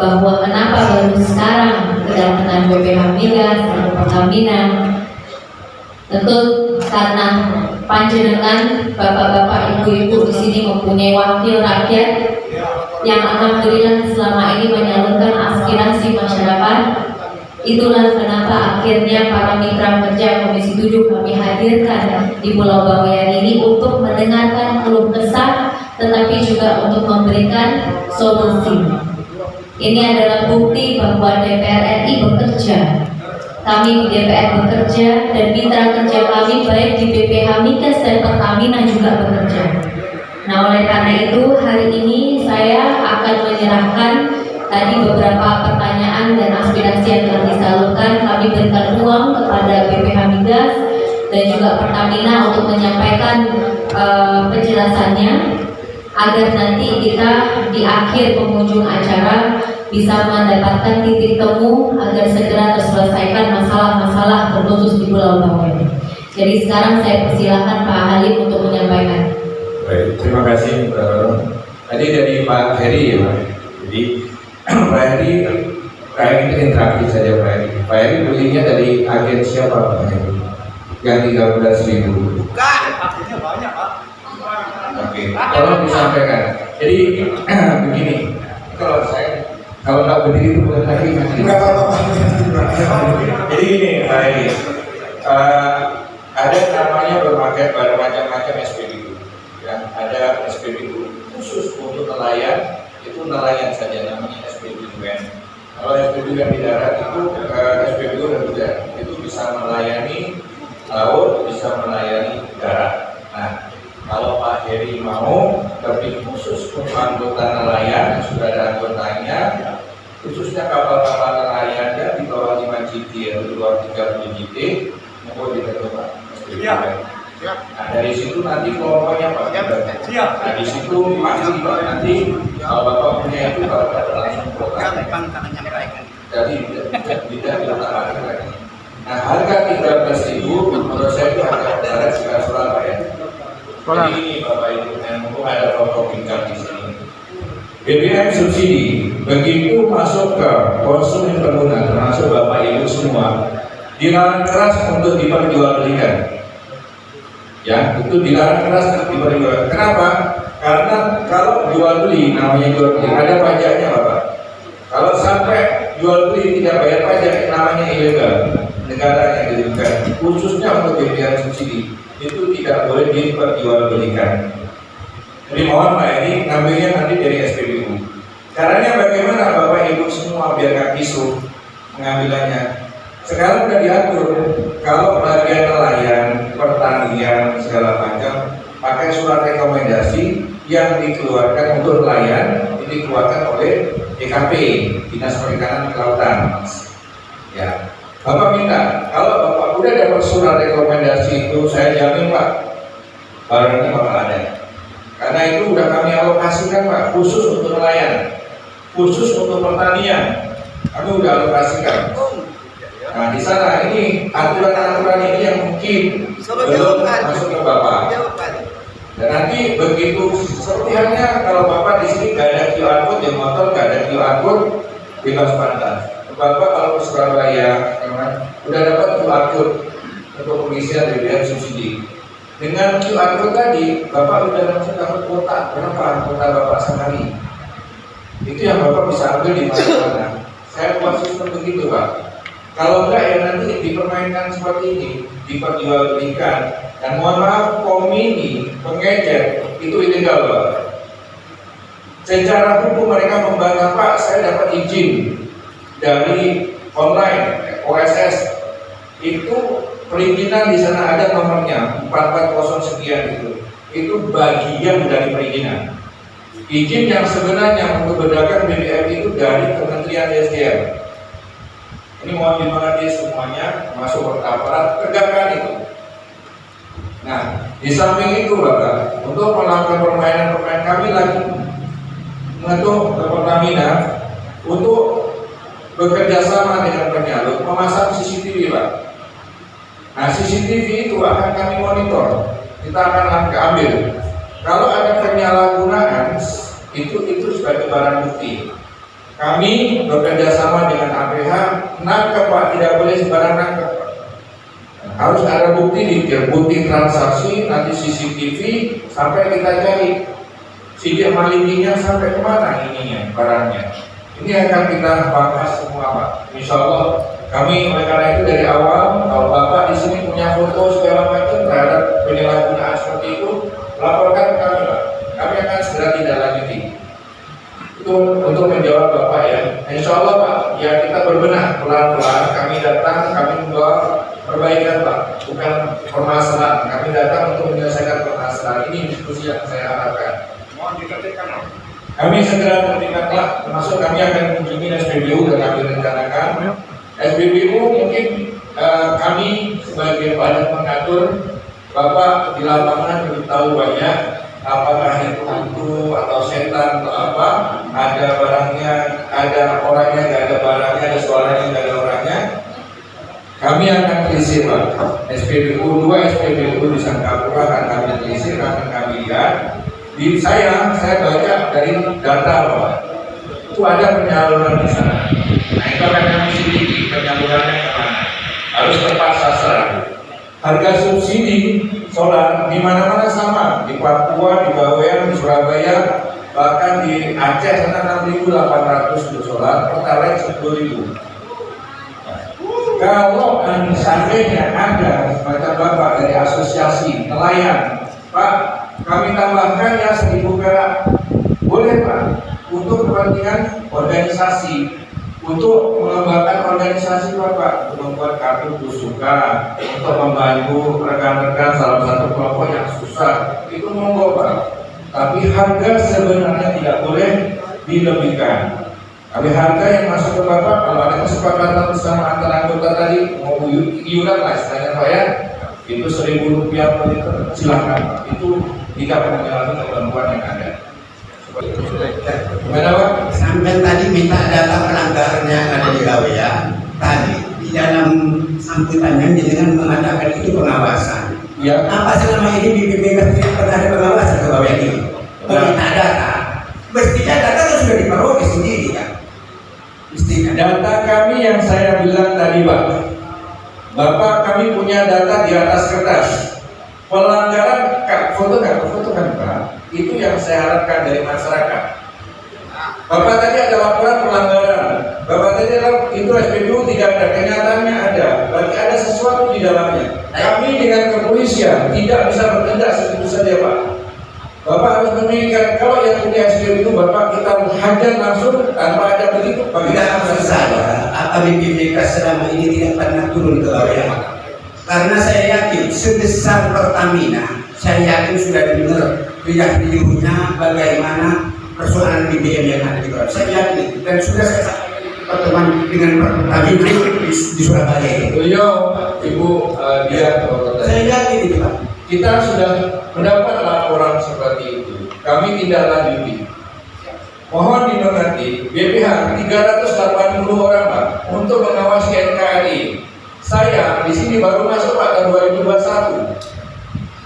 bahwa kenapa baru sekarang kedatangan BPH Migas dan Pertamina. Tentu karena panjenengan bapak-bapak ibu-ibu di sini mempunyai wakil rakyat yang alhamdulillah selama ini menyalurkan aspirasi masyarakat. Itulah kenapa akhirnya para mitra kerja Komisi 7 kami hadirkan di Pulau Bawean ini untuk mendengarkan keluh kesah, tetapi juga untuk memberikan solusi. Ini adalah bukti bahwa DPR RI bekerja. Kami di DPR bekerja dan mitra kerja kami baik di BPH Migas dan Pertamina juga bekerja. Nah, oleh karena itu hari ini saya akan menyerahkan tadi beberapa pertanyaan dan aspirasi yang telah disalurkan. Kami berikan ruang kepada BPH Migas dan juga Pertamina untuk menyampaikan penjelasannya agar nanti kita di akhir penghujung acara bisa mendapatkan titik temu agar segera terselesaikan masalah-masalah terkhusus di Pulau Bawean. Jadi sekarang saya persilakan Pak Halim untuk menyampaikan. Baik, terima kasih. Tadi dari Pak Heri ya Pak. Jadi Pak Heri kayak itu interaktif saja Pak Heri. Pak Heri belinya dari agen siapa Pak Heri? Yang 13.000. Bukan, akhirnya banyak Pak. Oke, tolong disampaikan. Jadi begini, kalau nggak berdiri itu bukan lagi nanti. Jadi gini Pak Heri, ada namanya bermacam-macam SPBU. Ya, ada SPBU khusus untuk nelayan, itu nelayan saja namanya SPBUN. Kalau SPBUN di darat itu SPBU dan itu bisa melayani laut, bisa melayani darat. Nah, kalau Pak Heri mau lebih khusus untuk anggota nelayan, sudah ada anggotanya, khususnya kapal-kapal nelayan yang di bawah 5 GT atau di bawah 30 GT, mau ditentukan. Nah, dari situ nanti kelompoknya Pak. Siap. Nah, di situ pasti Pak nanti kalau Bapak punya itu Bapak langsung program. Jadi tidak diletakkan lagi. Nah, harga 13.000 menurut saya itu harga dasar jika Surabaya. Jadi ini Bapak Ibu yang mumpung ada kelompok income di sini. BBM subsidi begitu masuk ke konsumen pengguna termasuk Bapak Ibu semua dilarang keras untuk diperjualbelikan. Ya, itu dilarang keras untuk diperjualbelikan. Kenapa? Karena kalau jual beli namanya jual beli ada pajaknya Bapak. Kalau sampai jual beli tidak bayar pajak namanya ilegal. Negara yang diberikan khususnya untuk BBM subsidi itu tidak boleh diperjualbelikan. Jadi mohon Pak ini ngambilnya nanti dari SPBU. Caranya bagaimana Bapak Ibu semua biar nggak kisruh pengambilannya. Sekarang sudah diatur kalau bagian nelayan, pertanian segala macam pakai surat rekomendasi yang dikeluarkan untuk nelayan ini dikeluarkan oleh DKP Dinas Perikanan dan Kelautan. Ya, Bapak minta kalau Bapak dapat surat rekomendasi itu, saya jamin Pak, barang ini bakal ada. Karena itu udah kami alokasikan Pak, khusus untuk nelayan, khusus untuk pertanian, kami udah alokasikan. Nah di sana ini aturan-aturan ini yang mungkin belum masuk ke Bapak. Dan nanti begitu seperti halnya kalau Bapak di sini gak ada QR code, yang motor gak ada QR code, bebas pantas. Bapak kalau ke Surabaya, udah dapat QR code untuk pengisian BBM subsidi. Dengan QR code tadi, Bapak udah langsung dapat kuota, berapa kuota Bapak sehari. Itu yang Bapak bisa ambil di mana-mana. Saya buat sistem begitu Pak. Kalau enggak ya nanti dipermainkan seperti ini, diperjualbelikan. Dan mohon maaf, komini, pengejek, itu ilegal Pak. Secara hukum mereka membantah Pak, saya dapat izin dari online, OSS. Itu perizinan di sana ada nomornya, 440 sekian itu. Itu bagian dari perizinan. Izin yang sebenarnya untuk berdagang BBM itu dari Kementerian SDM. Ini mohon dimengerti semuanya, masuk aparat, tegakkan itu. Nah, di samping itu Bapak, untuk melakukan permainan-permainan kami lagi mengetuk Pertamina untuk bekerja sama dengan penyalur memasang CCTV Pak. Nah CCTV itu akan kami monitor, kita akan ambil. Kalau ada penyalahgunaan itu sebagai barang bukti. Kami bekerja sama dengan APH, nangkep Pak, tidak boleh sembarang nangkep. Harus ada bukti, bukti transaksi, nanti CCTV sampai kita cari sidik malingnya sampai kemana ininya barangnya. Ini akan kita bahas semua Pak. Insya Allah kami oleh karena itu dari awal, kalau Bapak di sini punya foto segala macam terhadap penyalahgunaan seperti itu, laporkan ke kami Pak. Kami akan segera tindak lanjuti. Itu untuk menjawab Bapak ya. Insya Allah Pak, ya kita berbenah pelan-pelan. Kami datang, kami membawa perbaikan Pak, bukan permasalahan. Kami datang untuk menyelesaikan permasalahan. Ini diskusi yang saya harapkan. Mohon ditertibkan Pak. Kami segera tertibkan Pak, termasuk kami akan mengunjungi SPBU dan kami rencanakan. SPBU mungkin kami sebagai badan mengatur, Bapak di lapangan lebih tahu banyak. Apakah itu hantu atau setan atau apa, ada barangnya, ada orangnya, tidak ada barangnya, ada suaranya, tidak ada orangnya. Kami akan telisik Pak. SPBU 2, SPBU di Sangkapura akan kami telisik, akan kami lihat. Di saya baca dari data Pak, itu ada penyaluran di sana. Nah itu akan kami selidiki penyalurannya kemana. Harus tepat sasaran. Harga subsidi solar di mana-mana sama, di Papua, di Bawean, di Surabaya, bahkan di Aceh sana 6.800 untuk solar, Pertalite 10.000. Kalau seandainya ada semacam Bapak dari asosiasi nelayan, Pak, kami tambahkan ya 1.000 perak, boleh Pak, untuk kepentingan organisasi. Untuk mengembangkan organisasi Bapak, untuk membuat kartu kusuka, untuk membantu rekan-rekan salah satu kelompok yang susah, itu monggo Pak. Tapi harga sebenarnya tidak boleh dilebihkan. Tapi harga yang masuk ke Bapak, kalau ada kesepakatan bersama antara anggota tadi, mau iuran lah istilahnya Pak ya, itu Rp1.000 per liter, silakan Pak. Itu jika penjelasan ketentuan yang ada. Gimana Pak? Sampai tadi minta data pelanggaran yang ada di Bawean. Tadi di dalam sambutannya dengan mengatakan itu pengawasan. Ya. Apa selama ini di BPK tidak pernah ada pengawasan ke Bawean ini? Meminta data. Mestinya data kan sudah diperoleh sendiri kan? Mestinya. Data kami yang saya bilang tadi Pak, Bapak kami punya data di atas kertas. Pelanggaran, foto kan Pak? Itu yang saya harapkan dari masyarakat. Bapak tadi ada laporan pelanggaran. Bapak tadi itu SPBU tidak ada, kenyataannya ada. Berarti ada sesuatu di dalamnya. Kami dengan kepolisian tidak bisa bertindak segitu saja Pak. Bapak harus memikirkan kalau yang punya SPBU Bapak kita hajar langsung tanpa ada begitu. Tidak maksud saya, apa BPK selama ini tidak pernah turun ke Bawean? Karena saya yakin sebesar Pertamina, saya yakin sudah dengar riuh-riuhnya bagaimana persoalan BBM yang ada di Bawean. Saya yakin dan sudah saya sampaikan pertemuan dengan Pertamina di Surabaya. Beliau Ibu bagian kota. Saya yakin itu Pak. Kita sudah mendapat laporan seperti itu. Kami tidak lanjuti. Mohon dimengerti, BPH 380 orang Pak untuk mengawasi NKRI. Saya di sini baru masuk Pak tahun 2021.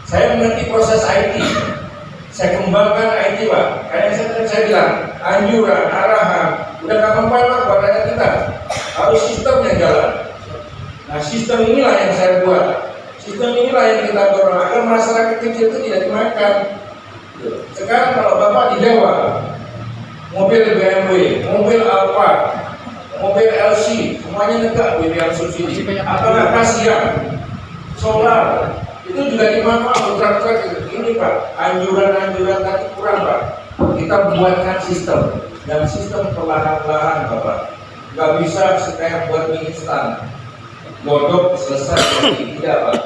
Saya mengerti proses IT. Saya kembangkan IT Pak. Kayak saya bilang, anjuran, arahan, udah kapan Pak buat rakyat kita. Harus sistemnya jalan. Nah sistem inilah yang saya buat. Sistem inilah yang kita dorong agar masyarakat kecil itu tidak dimakan. Sekarang kalau Bapak di Jawa, mobil BMW, mobil Alphard, mobil LC, semuanya negara BBM subsidi. Apakah kasihan? Solar itu juga dimanfaatkan truk-truk ini Pak. Anjuran-anjuran tadi kurang Pak. Kita buatkan sistem dan sistem perlahan-lahan Bapak. Gak bisa sekarang buat mie instan. Godok selesai seperti tidak Pak.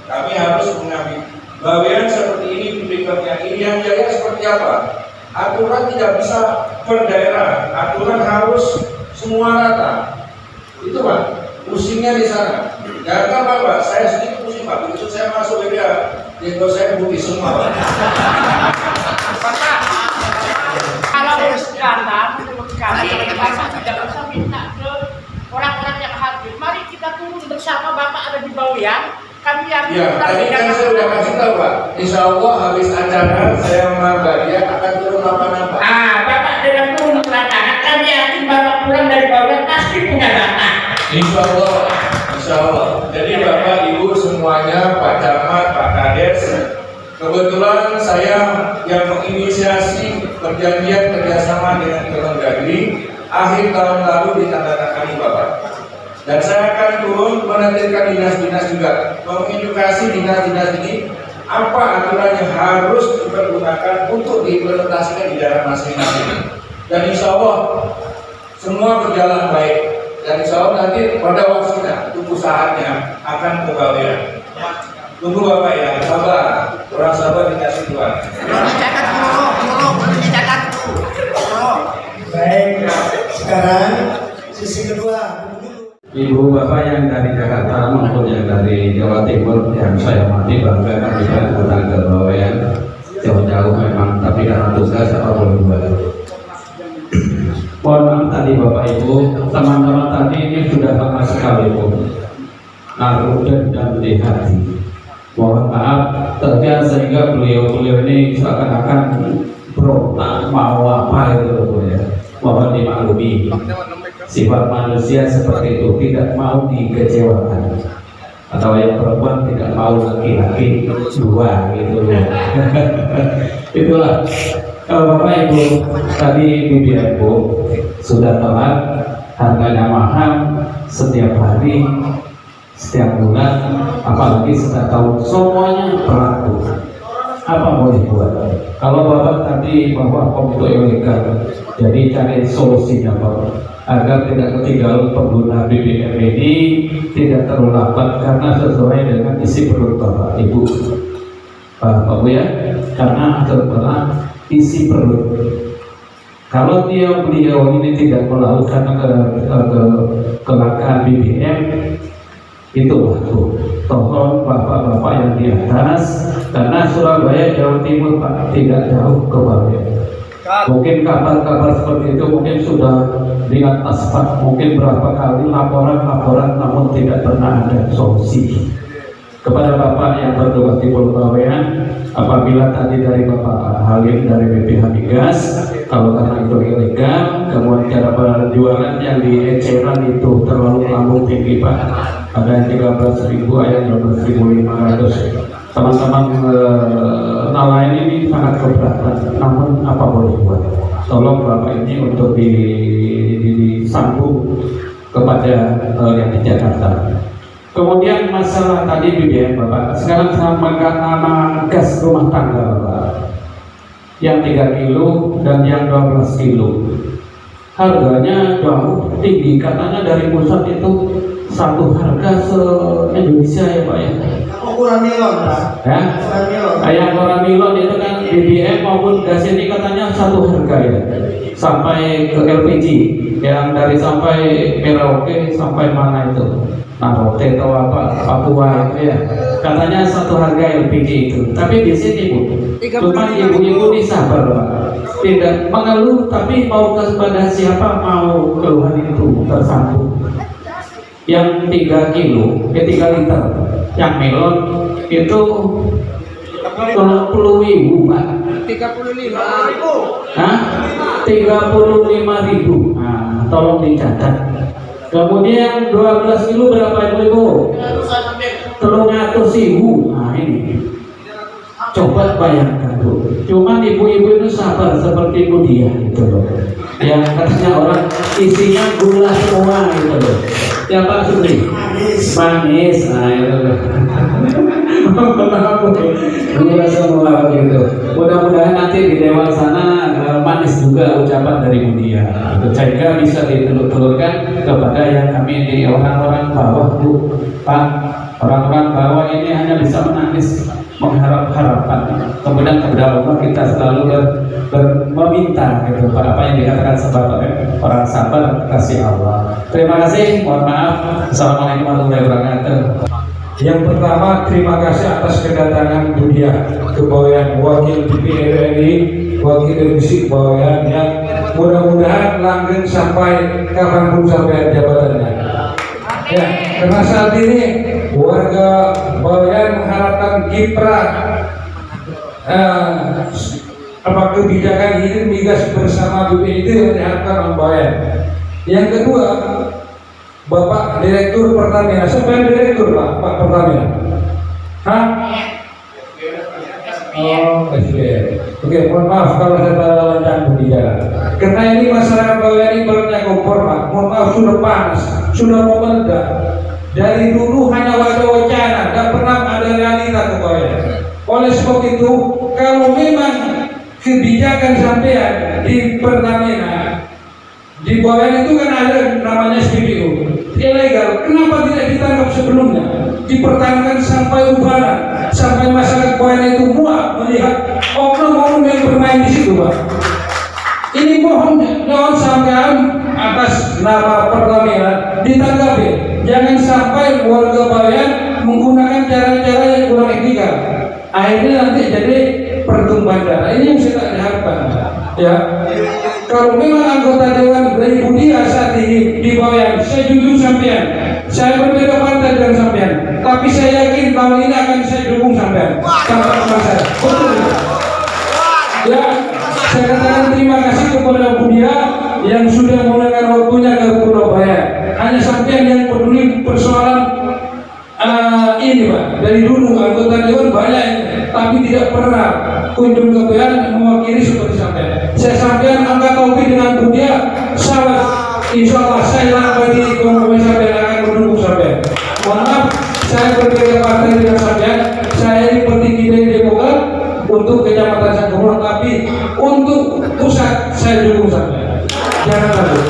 Kami harus mengambil bagian seperti ini, BPK-nya ini yang jaya seperti apa? Aturan tidak bisa per daerah, aturan harus semua rata. Itu Pak, pusingnya di sana. Jangan Pak, saya sedikit pusing Pak. Begitu saya masuk BPK, jenggot saya putih semua Pak. Kalau sekarang menurut kami, Bapak tidak usah minta ke orang-orang yang hadir. Mari kita turun bersama, Bapak ada di Bawean. Kami yakin ya, tadi kan saya sudah kasih tahu Pak. Insya Allah habis acara saya sama Mbak Dia akan turun apa-apa. Bapak dengan turun ke lapangan, kami yakin Bapak pulang dari Bawean pasti punya data. Insya Allah, Insya Allah. Jadi Bapak Ibu semuanya, Pak Camat, Pak Kades, kebetulan saya yang menginisiasi perjanjian kerjasama dengan Kemendagri akhir tahun lalu ditandatangani Bapak. Dan saya akan turun menerbitkan dinas-dinas juga, mengedukasi dinas-dinas ini apa aturan yang harus dipergunakan untuk diimplementasikan di daerah masing-masing. Dan insya Allah semua berjalan baik. Dan insya Allah nanti pada waktunya, tunggu saatnya akan ke Bawean. Tunggu Bapak ya, sabar. Orang sabar dikasih Tuhan. Baik, sekarang sisi kedua. Ibu Bapak yang dari Jakarta maupun yang dari Jawa Timur yang saya hormati, bangga kami kan datang ke Bawean jauh-jauh memang, tapi karena tugas saya boleh buat. Mohon maaf tadi Bapak Ibu, teman-teman tadi ini sudah lama sekali Bu naruh dan di hati. Mohon maaf terjadi sehingga beliau ini seakan-akan berontak mau apa itu Bu ya. Mohon dimaklumi. Sifat manusia seperti itu, tidak mau dikecewakan. Atau yang perempuan tidak mau laki-laki dua gitu ya. Itulah. Kalau Bapak Ibu tadi BBM Bu sudah telat, harganya mahal setiap hari, setiap bulan, apalagi setiap tahun, semuanya berlaku. Apa mau dibuat? Kalau Bapak tadi bahwa untuk ilegal, jadi cari solusinya Bapak agar tidak ketinggalan pengguna BBM ini tidak terlalu lambat karena sesuai dengan isi perut Bapak Ibu. Pak Bu ya, karena adalah isi perut. Kalau beliau ini tidak melakukan kelangkaan BBM, itu waktu. Tolong bapak-bapak yang di atas, karena Surabaya Jawa Timur Pak tidak jauh ke Bawean. Mungkin kabar-kabar seperti itu mungkin sudah di atas Pak, mungkin berapa kali laporan-laporan namun tidak pernah ada solusi. Kepada Bapak yang bertugas di Pulau Bawean, apabila tadi dari Bapak Halim dari BPH Migas, kalau karena itu ilegal, kemudian cara penjualan yang di eceran itu terlalu tinggi Pak, ada yang 13.000, ada yang 12.500. Teman-teman nelayan ini sangat keberatan, namun apa boleh buat? Tolong Bapak ini untuk disambung kepada yang di Jakarta. Kemudian masalah tadi BBM Bapak, sekarang sama gas rumah tangga Bapak, yang 3 kilo dan yang 12 kilo, harganya jauh tinggi, katanya dari pusat itu satu harga se-Indonesia ya Pak ya. Ukuran nilon Pak. Ya? Kayak ukuran nilon itu kan BBM maupun gas ini katanya satu harga ya, sampai ke LPG, yang dari sampai Merauke sampai mana itu. Maroke atau apa Papua itu ya, katanya satu harga LPG itu. Tapi di sini Bu, cuma ibu-ibu ini sabar Pak, tidak mengeluh tapi mau kepada siapa mau keluhan itu tersambung. Yang 3 kilo, 3 liter, yang melon itu 30.000 Pak. 35.000. Hah? 35.000. Nah, tolong dicatat. Kemudian 12 kilo berapa ibu? 300.000. Nah ini, coba bayangkan Bu. Cuman ibu-ibu itu sabar seperti Bu Dia gitu loh. Yang katanya orang isinya gula semua gitu loh. Ya Pak Sutri, manis. Nah itu loh. Gula semua begitu. Mudah-mudahan nanti di Dewan sana manis juga ucapan dari Bu Dia. Sehingga bisa ditelur-telurkan kepada yang kami di orang-orang bawah Bu. Pak, orang-orang bawah ini hanya bisa menangis mengharap harapan. Kemudian kepada Allah kita selalu meminta gitu apa yang dikatakan sebab orang sabar kasih Allah. Terima kasih, mohon maaf. Assalamualaikum warahmatullahi wabarakatuh. Yang pertama, terima kasih atas kedatangan Bu Dia ke Bawean, wakil DPR RI, wakil divisi Bawean yang mudah-mudahan langgeng sampai kapanpun sampai jabatannya. Ya, karena saat ini warga Bawean mengharapkan kiprah kebijakan ini migas bersama BPIT yang diharapkan oleh Bawean. Yang kedua, Bapak Direktur Pertamina, siapa yang Direktur Pak Pertamina? Hah? Oh, Presiden. Oke, mohon maaf kalau saya lancar berbicara. Karena ini masyarakat Bawean ini barunya kompor Pak. Mohon maaf sudah panas, sudah mau meledak. Dari dulu hanya wacana, tidak pernah ada realita ke Bawean. Oleh sebab itu, kalau memang kebijakan sampean di Pertamina, di Bawean itu kan ada namanya SPBU ilegal, kenapa tidak ditangkap sebelumnya, dipertahankan sampai ubaran, sampai masyarakat Bawean itu muak melihat oknum-oknum yang bermain di situ Pak. Ini mohon sampean atas nama Pertamina ditanggapi, jangan sampai warga Bawean menggunakan cara-cara yang kurang etika, akhirnya nanti jadi pertumpahan darah. Ini yang saya tak diharapkan ya. Kalau memang anggota Dewan dari Bu Dia saat ini di Bawean, saya jujur sampean, saya berbeda partai dengan sampean, tapi saya yakin tahun ini akan saya dukung sampean sampai masa. Betul ya, saya katakan terima kasih kepada Bu Dia yang sudah menggunakan waktunya ke Pulau Bawean. Hanya sampean yang peduli persoalan ini Pak. Dari dulu anggota Dewan banyak tapi tidak pernah kunjung ke Bawean mewakili seperti sampean. Saya sampean angkat topi dengan Bu Dia, sahabat, insya Allah saya bagi kompromi sampean akan mendukung sampean. Mohon maaf, saya berbeda partai dengan sampean. Saya ini petinggi dari Demokrat untuk Kecamatan Sangkumur, tapi untuk pusat saya dukung sampean. Jangan takut.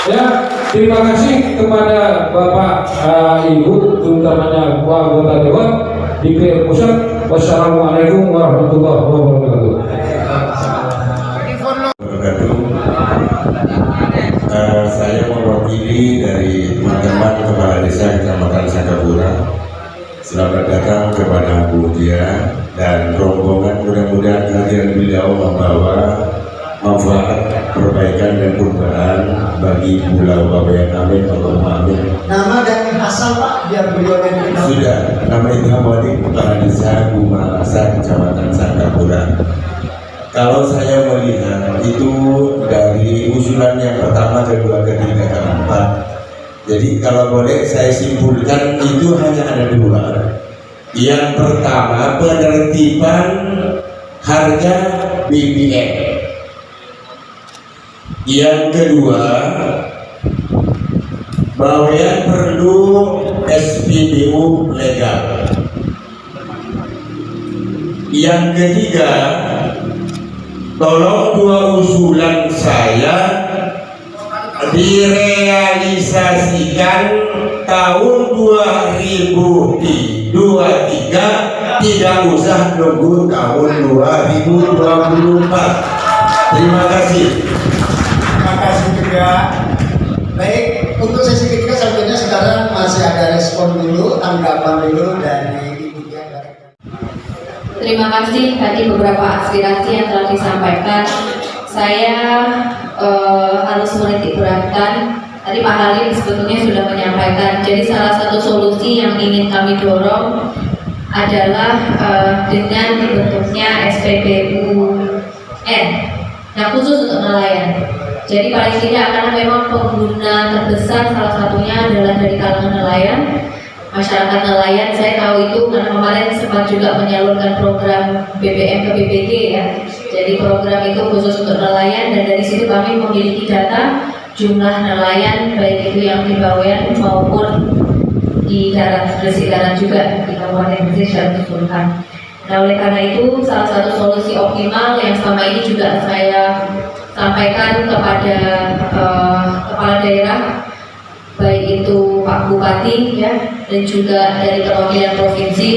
Ya, terima kasih kepada Bapak Ibu, terutamanya anggota Dewan DPR Pusat. Wassalamualaikum warahmatullahi wabarakatuh. Saya mewakili dari teman-teman kepala desa Kecamatan Sangkapura. Selamat datang kepada Bu Dia dan rombongan, mudah-mudahan kehadiran beliau membawa manfaat, perbaikan dan perubahan bagi Pulau Bawean. Amin, Allahumma amin. Nama dan asal Pak biar beliau yang dikenal. Sudah, nama itu Hamadi, Kepala Desa Gumalasa, Kecamatan Sangkapura. Kalau saya melihat itu dari usulan yang pertama, kedua, ketiga, keempat. Jadi kalau boleh saya simpulkan itu hanya ada dua. Yang pertama, penertiban harga BBM. Yang kedua, Bawean perlu SPBU legal. Yang ketiga, tolong dua usulan saya direalisasikan tahun 2023, tidak usah nunggu tahun 2024. Terima kasih. Terima kasih juga. Baik, untuk sesi ketiga selanjutnya sekarang masih ada respon dulu, tanggapan dulu dari Ibu Dia. Terima kasih tadi beberapa aspirasi yang telah disampaikan. Saya harus menitik beratkan. Tadi Pak Halim sebetulnya sudah menyampaikan. Jadi salah satu solusi yang ingin kami dorong adalah dengan dibentuknya SPBUN yang khusus untuk nelayan. Jadi paling tidak karena memang pengguna terbesar salah satunya adalah dari kalangan nelayan, masyarakat nelayan. Saya tahu itu karena kemarin sempat juga menyalurkan program BBM ke BPG ya. Jadi program itu khusus untuk nelayan dan dari situ kami memiliki data jumlah nelayan baik itu yang di Bawean maupun di darat, Gresik darat juga di Kabupaten Gresik secara keseluruhan. Nah oleh karena itu salah satu solusi optimal yang selama ini juga saya sampaikan kepada kepala daerah baik itu Pak Bupati ya dan juga dari perwakilan provinsi,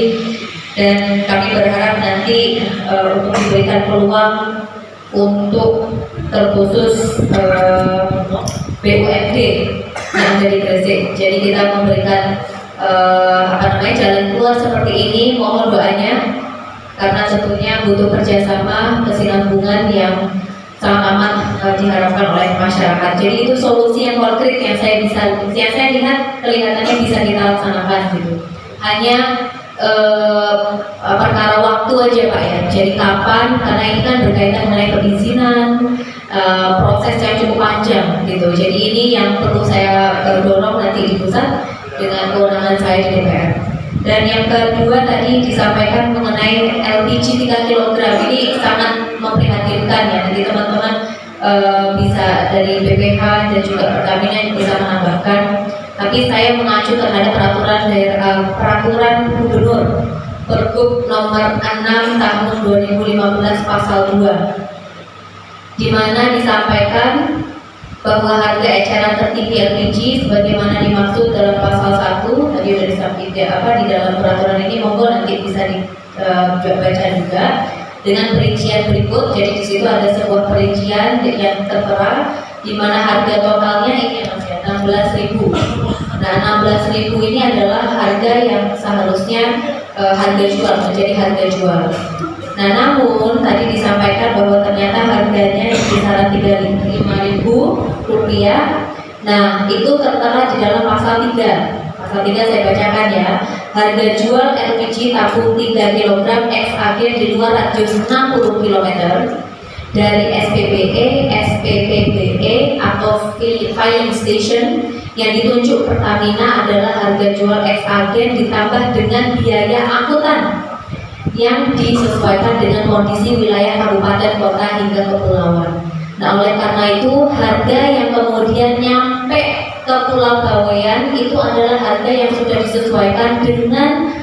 dan kami berharap nanti untuk diberikan peluang untuk terkhusus BUMD yang ada di Gresik. Jadi kita memberikan jalan keluar seperti ini, mohon doanya karena tentunya butuh kerjasama kesinambungan yang sangat amat diharapkan oleh masyarakat. Jadi itu solusi yang konkret yang saya lihat kelihatannya bisa kita laksanakan gitu. Hanya perkara waktu aja Pak ya. Jadi kapan? Karena ini kan berkaitan mengenai perizinan, proses yang cukup panjang gitu. Jadi ini yang perlu saya dorong nanti di pusat dengan kewenangan saya di DPR. Dan yang kedua tadi disampaikan mengenai LPG 3 kg ini sangat memprihatinkan ya. Nanti teman-teman bisa dari BPH dan juga Pertamina bisa menambahkan. Tapi saya mengacu terhadap peraturan Gubernur Pergub nomor 6 tahun 2015 pasal 2, di mana disampaikan bahwa harga eceran tertinggi LPG sebagaimana dimaksud dalam pasal 1 tadi sudah disampaikan di dalam peraturan ini, monggo nanti bisa dibaca juga dengan perincian berikut. Jadi di situ ada sebuah perincian yang tertera di mana harga totalnya ini Mas ya 16.000. Nah 16.000 ini adalah harga yang seharusnya harga jual, menjadi harga jual. Nah namun tadi disampaikan bahwa ternyata harganya di kisaran 35.000 rupiah. Nah itu tertera di dalam pasal 3. Pasal 3 saya bacakan ya. Harga jual LPG tabung 3 kg XAG di luar radius 60 km dari SPBE, SPPBE atau filling station yang ditunjuk Pertamina adalah harga jual XAG ditambah dengan biaya angkutan yang disesuaikan dengan kondisi wilayah kabupaten, kota hingga kepulauan. Nah oleh karena itu harga yang kemudian nyampe ke Pulau Bawean itu adalah harga yang sudah disesuaikan dengan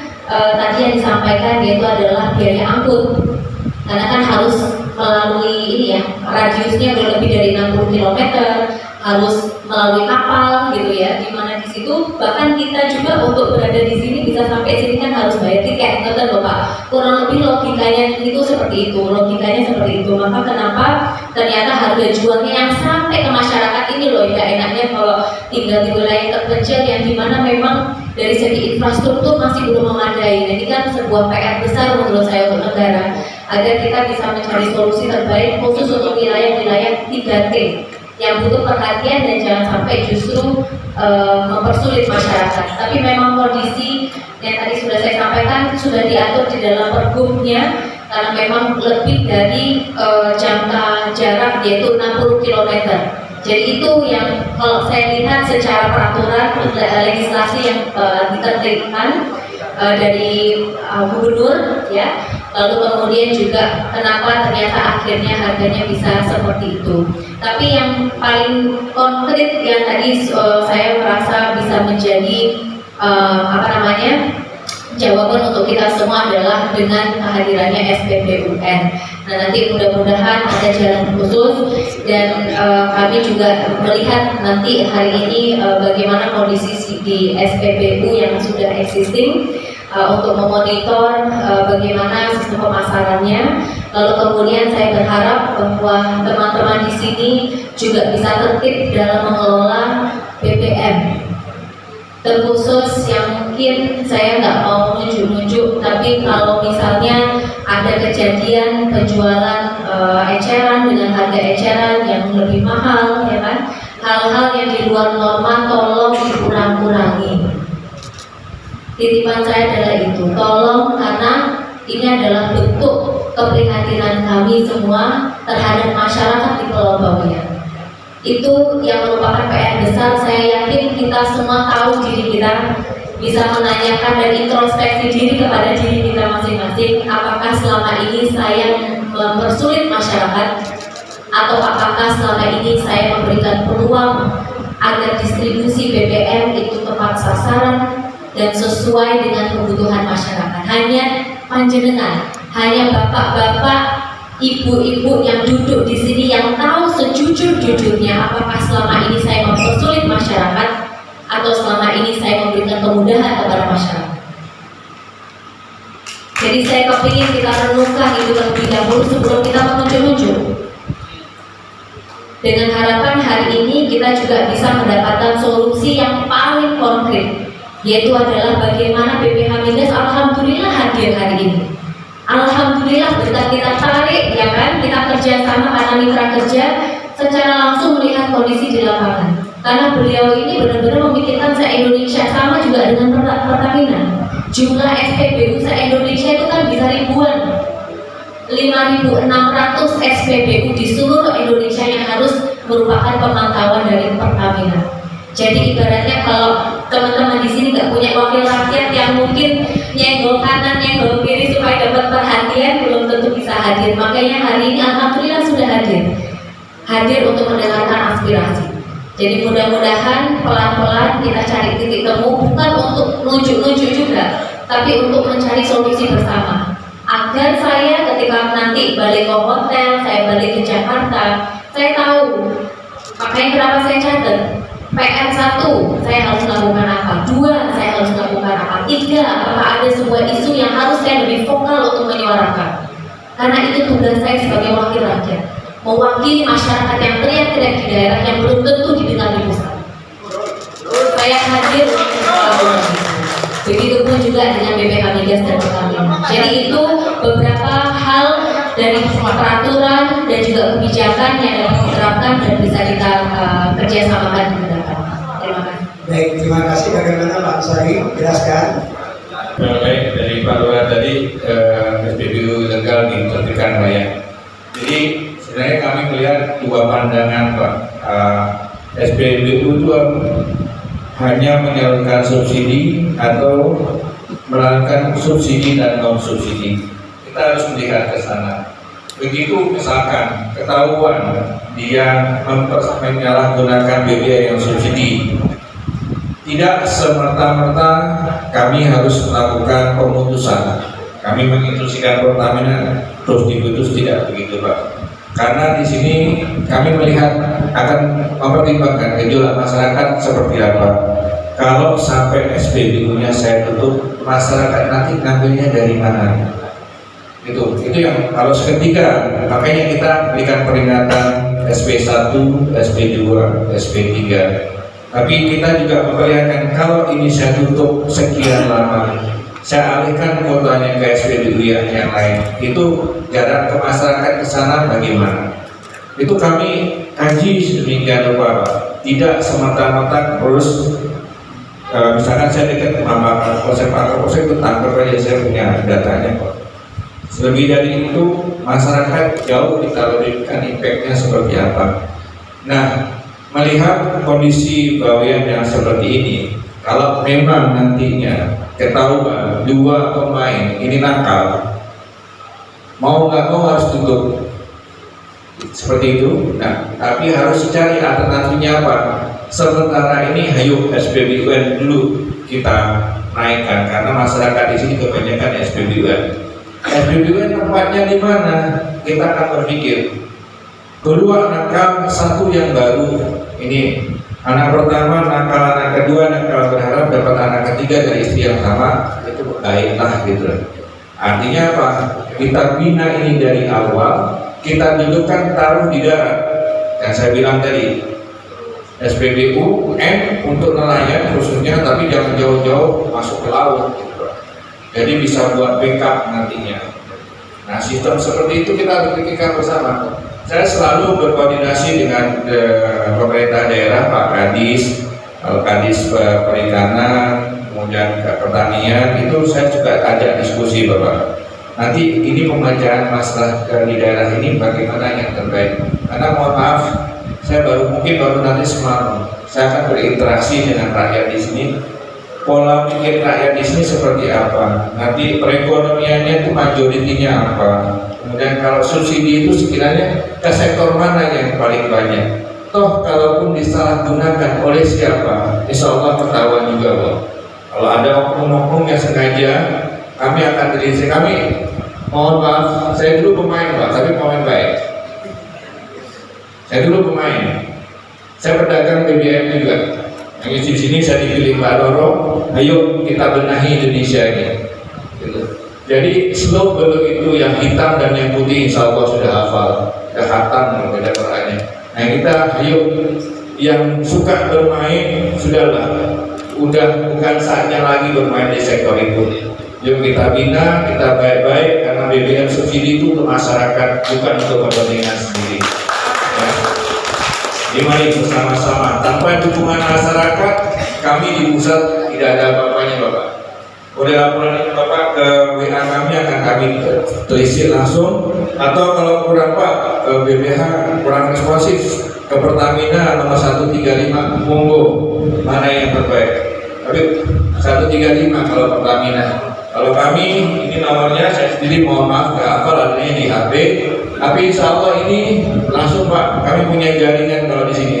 tadi yang disampaikan, yaitu adalah biaya angkut. Karena kan harus melalui ini ya, radiusnya lebih dari 60 km, harus melalui kapal gitu ya, dimana di situ bahkan kita juga untuk berada di sini bisa sampai sini kan harus bayar tiket, betul loh Pak. Kurang lebih logikanya itu seperti itu, Maka kenapa ternyata harga jualnya yang sampai ke masyarakat ini loh, tidak enaknya kalau tinggal di wilayah terpencil yang dimana memang dari segi infrastruktur masih belum memadai. Ini kan sebuah PR besar menurut saya untuk negara, agar kita bisa mencari solusi terbaik khusus untuk wilayah-wilayah 3T yang butuh perhatian dan jangan sampai justru mempersulit masyarakat. Tapi memang kondisi yang tadi sudah saya sampaikan sudah diatur di dalam pergubnya, karena memang lebih dari jangka jarak yaitu 60 km. Jadi itu yang kalau saya lihat secara peraturan legislasi yang ditertibkan dari gubernur ya. Lalu kemudian juga kenapa ternyata akhirnya harganya bisa seperti itu. Tapi yang paling konkret yang tadi saya merasa bisa menjadi jawaban untuk kita semua adalah dengan kehadirannya SPBUN. Nah nanti mudah-mudahan ada jalan khusus dan kami juga melihat nanti hari ini bagaimana kondisi di SPBU yang sudah existing untuk memonitor bagaimana sistem pemasarannya. Lalu kemudian saya berharap bahwa teman-teman di sini juga bisa tertib dalam mengelola BBM. terkhusus yang mungkin saya nggak mau nunjuk-nunjuk, tapi kalau misalnya ada kejadian penjualan eceran dengan harga eceran yang lebih mahal, ya kan, hal-hal yang di luar norma tolong dikurang-kurangi. Titipan saya adalah itu, tolong, karena ini adalah bentuk keprihatinan kami semua terhadap masyarakat di Pulau Bawean. Itu yang merupakan PR besar. Saya yakin kita semua tahu diri kita, bisa menanyakan dan introspeksi diri kepada diri kita masing-masing, apakah selama ini saya mempersulit masyarakat, atau apakah selama ini saya memberikan peluang agar distribusi BBM itu tepat sasaran dan sesuai dengan kebutuhan masyarakat. Hanya panjenengan, hanya bapak-bapak, ibu-ibu yang duduk di sini yang tahu sejujur-jujurnya apakah selama ini saya mempersulit masyarakat atau selama ini saya memberikan kemudahan kepada masyarakat. Jadi saya kepingin kita renungkan itu terlebih dahulu sebelum kita menunjuk-nunjuk. Dengan harapan hari ini kita juga bisa mendapatkan solusi yang paling konkret, yaitu adalah bagaimana BPH- alhamdulillah hadir hari ini. Alhamdulillah berkat kita tarik, ya kan, kita kerjasama karena mitra kerja secara langsung melihat kondisi di lapangan. Karena beliau ini benar-benar memikirkan se-Indonesia, sama juga dengan Pertamina. Jumlah SPBU se-Indonesia itu kan bisa ribuan, 5.600 SPBU di seluruh Indonesia yang harus merupakan pemantauan dari Pertamina. Jadi ibaratnya kalau teman-teman di sini nggak punya wakil rakyat yang mungkin nyenggol kanan, nyenggol kiri supaya dapat perhatian, belum tentu bisa hadir. Makanya hari ini alhamdulillah sudah hadir untuk mendengarkan aspirasi. Jadi mudah-mudahan pelan-pelan kita cari titik temu, bukan untuk nunjuk-nunjuk juga, tapi untuk mencari solusi bersama. Agar saya ketika nanti balik ke hotel, saya balik ke Jakarta, saya tahu. Makanya kenapa saya catat PR 1, saya harus lakukan apa, 2, saya harus lakukan apa, 3, apakah ada sebuah isu yang harus saya lebih vokal untuk menyuarakan. Karena itu tugas saya sebagai wakil rakyat, mewakili masyarakat yang teriak-teriak di daerah yang belum tentu didengar di pusat. Saya hadir untuk melakukan itu. Begitupun juga dengan BPH Migas dan Pertamina. Jadi itu beberapa hal dari peraturan dan juga kebijakan yang dapat diterapkan dan bisa kita kerjasamakan di depan. Terima kasih. Baik, terima kasih. Bagaimana Pak Sari? Jelaskan. Baik, dari Pak Lurah tadi SPBU legal ditertibkan Pak ya. Jadi sebenarnya kami melihat dua pandangan Pak. SPBU itu hanya menyalurkan subsidi atau melakukan subsidi dan non subsidi. Kita harus melihat ke sana. Begitu misalkan ketahuan dia menyalahgunakan BBM yang subsidi, tidak semerta-merta kami harus melakukan pemutusan. Kami menginstruksikan Pertamina terus diputus, tidak begitu Pak. Karena di sini kami melihat akan mempertimbangkan gejolak masyarakat seperti apa. Kalau sampai SPBU-nya saya tutup, masyarakat nanti ngambilnya dari mana? Itu yang kalau seketika, makanya kita berikan peringatan SP1, SP2, SP3. Tapi kita juga memperlihatkan kalau ini saya tutup sekian lama, saya alihkan kuotanya ke SPBU yang lain, itu jarak ke masyarakat ke sana bagaimana? Itu kami kaji sedemikian rupa Pak. Tidak semata-mata terus misalkan saya dekat sama Pak Kapolsek itu tangkap aja, saya punya datanya Pak. Lebih dari itu masyarakat jauh kita berikan impactnya seperti apa. Nah, melihat kondisi Bawean yang seperti ini, kalau memang nantinya ketahuan dua pemain ini nakal, mau nggak mau harus tutup seperti itu. Nah, tapi harus cari alternatifnya apa. Sementara ini hayu SPBUN dulu kita naikkan karena masyarakat di sini kebanyakan SPBUN. SPBUN tempatnya di mana? Kita akan berpikir. Kedua nakal, satu yang baru. Ini anak pertama nakal, anak kedua nakal, berharap dapat anak ketiga dari istri yang sama, itu baiklah gitu. Artinya apa? Kita bina ini dari awal, kita dudukkan taruh di darat. Yang saya bilang tadi, SPBU untuk nelayan khususnya, tapi jangan jauh-jauh masuk ke laut gitu. Jadi bisa buat backup nantinya. Nah, sistem seperti itu kita harus pikirkan bersama. Saya selalu berkoordinasi dengan pemerintah daerah, Pak Kadis, Kadis Perikanan, kemudian pertanian, itu saya juga ajak diskusi Bapak. Nanti ini pembacaan masalah di daerah ini bagaimana yang terbaik. Karena mohon maaf, saya mungkin baru nanti semalam saya akan berinteraksi dengan rakyat di sini. Pola pikir rakyat di sini seperti apa? Nanti perekonomiannya itu majoritinya apa? Kemudian kalau subsidi itu sekiranya ke sektor mana yang paling banyak? Toh kalaupun disalahgunakan oleh siapa? Insya Allah ketahuan juga, Bang. Kalau ada oknum-oknum yang sengaja, kami akan telisik. Kami mohon maaf, saya dulu pemain Pak, tapi pemain baik. Saya dulu pemain. Saya pedagang BBM juga. Yang di sini saya dipilih Pak Roro. Ayo kita benahi Indonesia ini. Gitu. Jadi slow begitu yang hitam dan yang putih insya Allah sudah hafal, sudah khatam berbeda Qurannya. Nah kita ayo yang suka bermain sudahlah, udah bukan saatnya lagi bermain di sektor itu. Yuk kita bina, kita baik-baik karena BBM subsidi itu untuk masyarakat, bukan untuk kepentingan sendiri. Ya. Mari bersama-sama, tanpa dukungan masyarakat, kami di pusat tidak ada apa-apanya Bapak. Udah laporan ini Bapak ke WA kami akan kami telisik langsung, atau kalau kurang Pak ke BPH kurang responsif ke Pertamina nomor 135 monggo mana yang terbaik. Tapi 135 kalau Pertamina. Kalau kami ini nomornya saya sendiri mohon maaf nggak hafal adanya di HP. Tapi insya Allah ini langsung Pak, kami punya jaringan kalau di sini.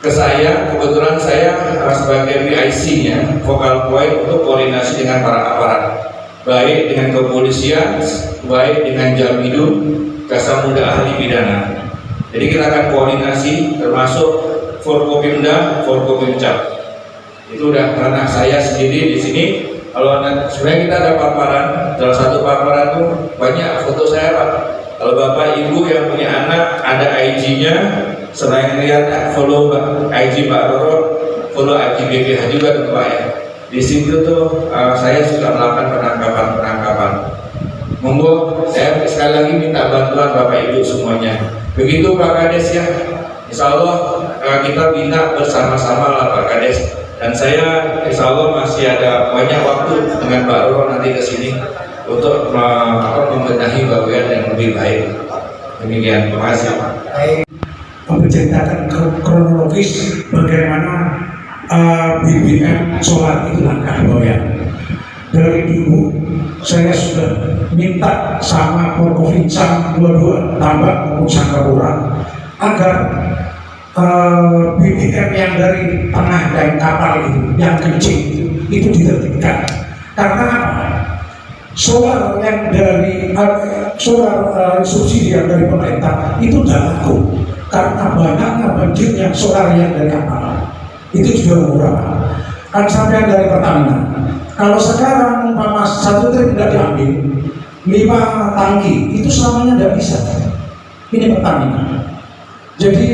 Ke saya, kebetulan saya sebagai PIC-nya, focal point untuk koordinasi dengan para aparat, baik dengan kepolisian, baik dengan Jamidum, Jasa Muda Ahli Pidana. Jadi kita akan koordinasi, termasuk Forkopimda, Forkopimcap. Itu udah ranah saya sendiri di sini. Kalau sebenarnya kita ada paparan, salah satu paparan itu banyak foto saya Pak. Kalau Bapak Ibu yang punya anak ada IG-nya, selain lihat follow IG Pak Roro, follow IG BPH juga tuh Pak ya. Di situ tuh saya sudah melakukan penangkapan. Monggo saya sekali lagi minta bantuan Bapak Ibu semuanya. Begitu Pak Kades ya. Insya Allah kita bina bersama-sama lah Pak Kades. Dan saya insya Allah masih ada banyak waktu dengan Pak Roro nanti ke sini untuk membenahi bagian yang lebih baik. Demikian, terima kasih Pak. Menceritakan kronologis bagaimana BBM solar itu langkah Bawean. Dari dulu saya sudah minta sama Forkopimcam dua-dua Tambak maupun Sangkapura agar BBM yang dari tengah dan kapal itu yang kecil itu ditertibkan. Karena apa? Solar yang dari solar subsidi yang dari pemerintah itu tidak laku karena banyaknya banjir yang solar yang dari kapal itu juga murah. Kan sampai dari Pertamina. Kalau sekarang umpama 1 trip tidak diambil 5 tangki itu selamanya tidak bisa. Ini Pertamina. Jadi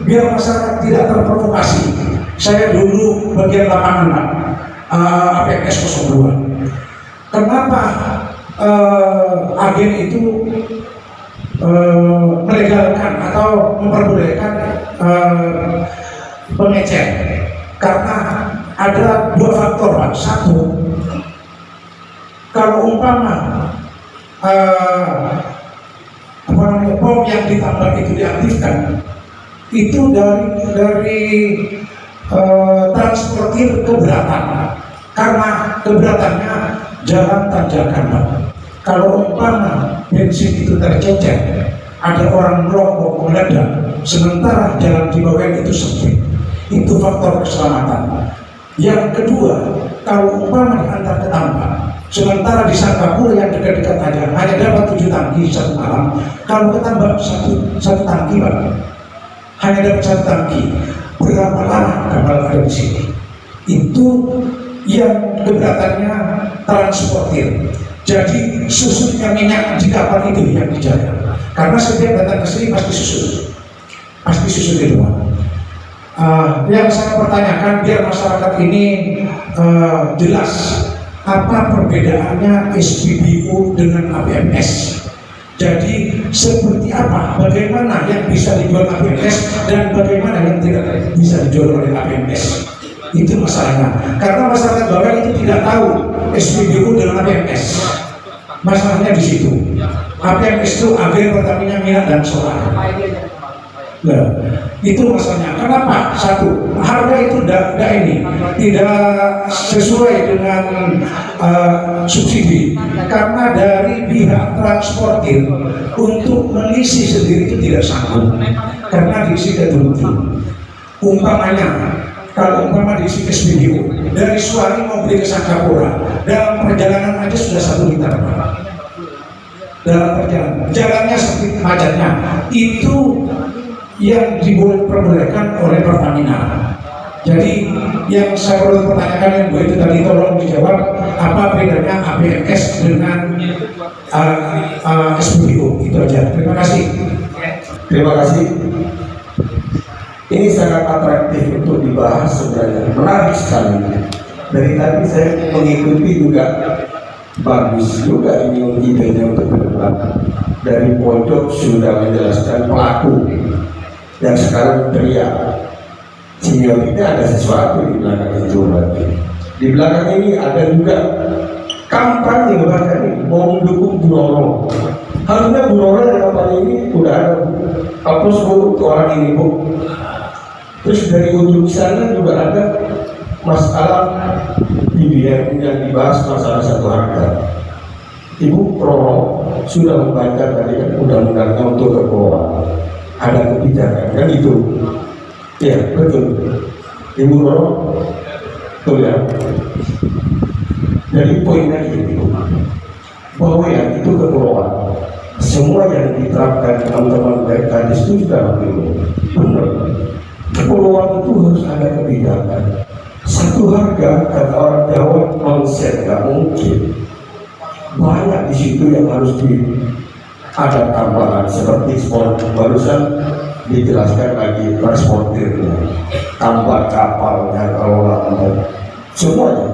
biar masyarakat tidak terprovokasi. Saya dulu bagian lapangan APS 02. Kenapa agen itu melegalkan atau memperbolehkan pengecer? Karena ada 2 faktor Pak. Satu, kalau umpama bom yang ditambah itu diaktifkan, itu dari transportir keberatan, karena keberatannya jalan tanjakan Pak. Kalau umpama bensin itu tercecer, ada orang merokok meledak, sementara jalan di bawah itu sempit, itu faktor keselamatan. Yang kedua, kalau umpama diantar ke Tambak, sementara di Sangkapura yang dekat-dekat aja hanya dapat 7 tangki satu malam, kalau ke Tambak satu tangki Pak, hanya dapat 1 tangki. Berapa lama kapal ada di sini? Itu yang keberatannya transportir. Jadi susutnya minyak di kapal itu yang dijaga. Karena setiap datang ke sini pasti susut di luar. Yang saya pertanyakan biar masyarakat ini jelas apa perbedaannya SPBU dengan APMS. Jadi seperti apa, bagaimana yang bisa dijual APMS dan bagaimana yang tidak bisa dijual oleh APMS. Itu masalahnya. Karena masyarakat Bawean itu tidak tahu SPBU dengan APMS. Masalahnya di situ. APMS itu agen Pertamina minyak dan solar. Nah, itu masalahnya. Kenapa? Satu, harga itu tidak sesuai dengan subsidi. Karena dari pihak transportir untuk mengisi sendiri itu tidak sanggup. Karena diisi ketentu. Umpamanya, kalau umpama diisi SPBU dari Suwari mau beli ke Sangkapura, dalam perjalanan aja sudah 1 liter. Dalam perjalanan, jalannya seperti macetnya. Itu yang diperbolehkan oleh Pertamina. Jadi yang saya perlu pertanyakan yang Bu itu tadi tolong dijawab, apa bedanya APMS dengan SPBU. Itu aja. Terima kasih. Terima kasih. Ini sangat atraktif untuk dibahas sebenarnya, menarik sekali. Dari tadi saya mengikuti juga, bagus juga ini idenya untuk ke depan. Dari pojok sudah menjelaskan pelaku yang sekarang teriak. Sehingga ini ada sesuatu di belakang itu berarti. Di belakang ini ada juga kampanye bahkan ini mau mendukung Bu Roro. Harusnya Bu Roro dan kampanye ini udah ada. Hapus Bu orang ini Bu. Terus dari ujung sana juga ada masalah BBM yang dibahas masalah satu harga. Ibu Roro sudah membaca tadi kan undang-undangnya untuk keuangan. Ada kebijakan kan itu. Ya betul. Ibu Roro betul ya. Jadi poinnya itu bahwa yang itu kepulauan. Semua yang diterapkan teman-teman dari tadi itu sudah benar. Kepulauan itu harus ada kebijakan. Satu harga kata orang Jawa konsep nggak mungkin. Banyak di situ yang harus ada tambahan seperti sport barusan dijelaskan lagi transportirnya, tambah kapalnya kalau lambat, semuanya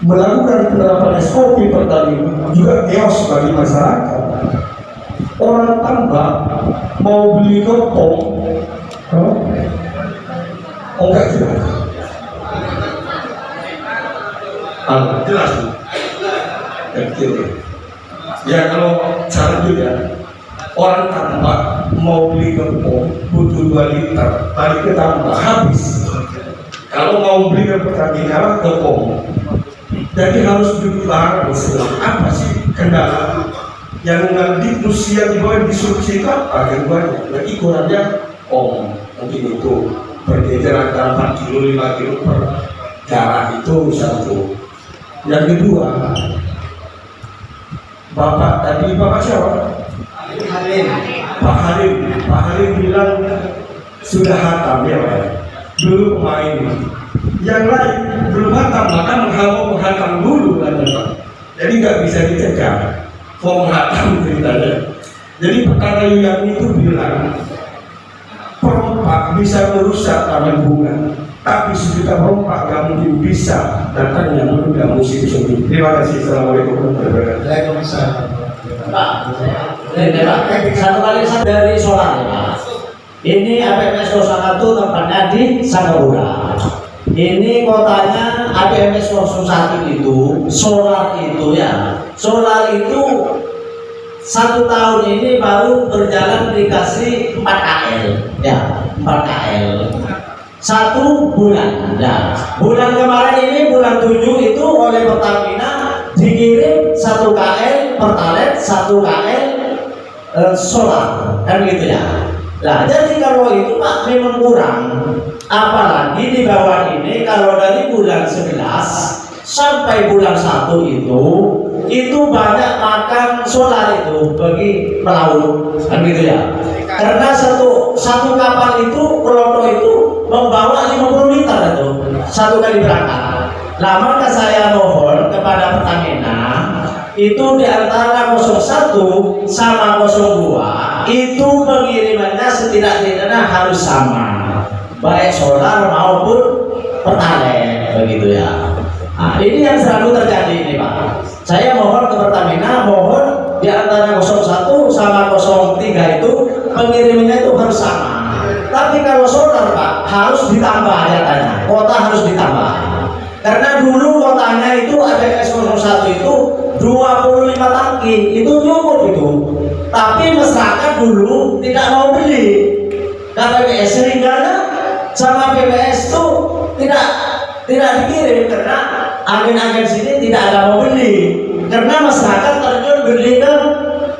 melakukan penerapan SOP Pertamina juga chaos bagi masyarakat. Orang tambah mau beli kopong, enggak jelas. Jelas tuh. Ya kalau selanjutnya orang tambah mau beli kopong butuh 2 liter, balik ke tambah habis. Kalau mau beli ke Pertamina kopong, jadi harus duduk bareng. Apa sih kendala yang nanti usia di bawah disrupsi itu apa keduanya? Lagi kurangnya mungkin itu bergeser antara 4 kilo 5 kilo per jarak itu satu. Yang kedua, Bapak siapa? Pak Halim bilang sudah hatam ya Pak. Dulu pemain. Yang lain belum hatam, maka menghatam dulu kan Pak. Jadi nggak bisa dicegah. Mau menghatam ceritanya. Jadi perkara yang itu bilang perompak bisa merusak taman bunga, tapi sejuta perompak nggak mungkin bisa datangnya menunda musim semi. Terima kasih. Assalamualaikum warahmatullahi wabarakatuh. Pak, satu kali dari solar ya Pak. Ini APMS 01 tempatnya di Sangkapura. Ini kotanya APMS 01 itu solar itu ya. Solar itu 1 tahun ini baru berjalan dikasih 4 KL ya, 4 KL 1 bulan ya. Bulan kemarin ini bulan 7 itu oleh Pertamina dikirim 1 KL pertalite, 1 KL solar kan gitu ya. Nah jadi kalau itu Pak memang kurang, apalagi di bawah ini kalau dari bulan 11 sampai bulan 1 itu banyak makan solar itu bagi pelaut kan gitu ya. Karena satu kapal itu peloto itu membawa 50 liter itu 1 kali berangkat. Nah maka saya mohon kepada Pertamina itu di antara 01 sama 02 itu pengirimannya setidak-tidaknya harus sama. baik solar maupun pertalite begitu ya. Nah, ini yang selalu terjadi ini Pak. Saya mohon ke Pertamina, mohon di antara 01 sama 03 itu pengirimannya itu harus sama. Tapi kalau solar Pak harus ditambah katanya, kuota harus ditambah. Karena dulu kuotanya itu ABS 01 itu 25 tangki, itu cukup itu. Tapi masyarakat dulu tidak mau beli. KPPS seringkali sama PPS itu tidak dikirim karena agen-agen sini tidak ada mau beli. Karena masyarakat terjun beli ke,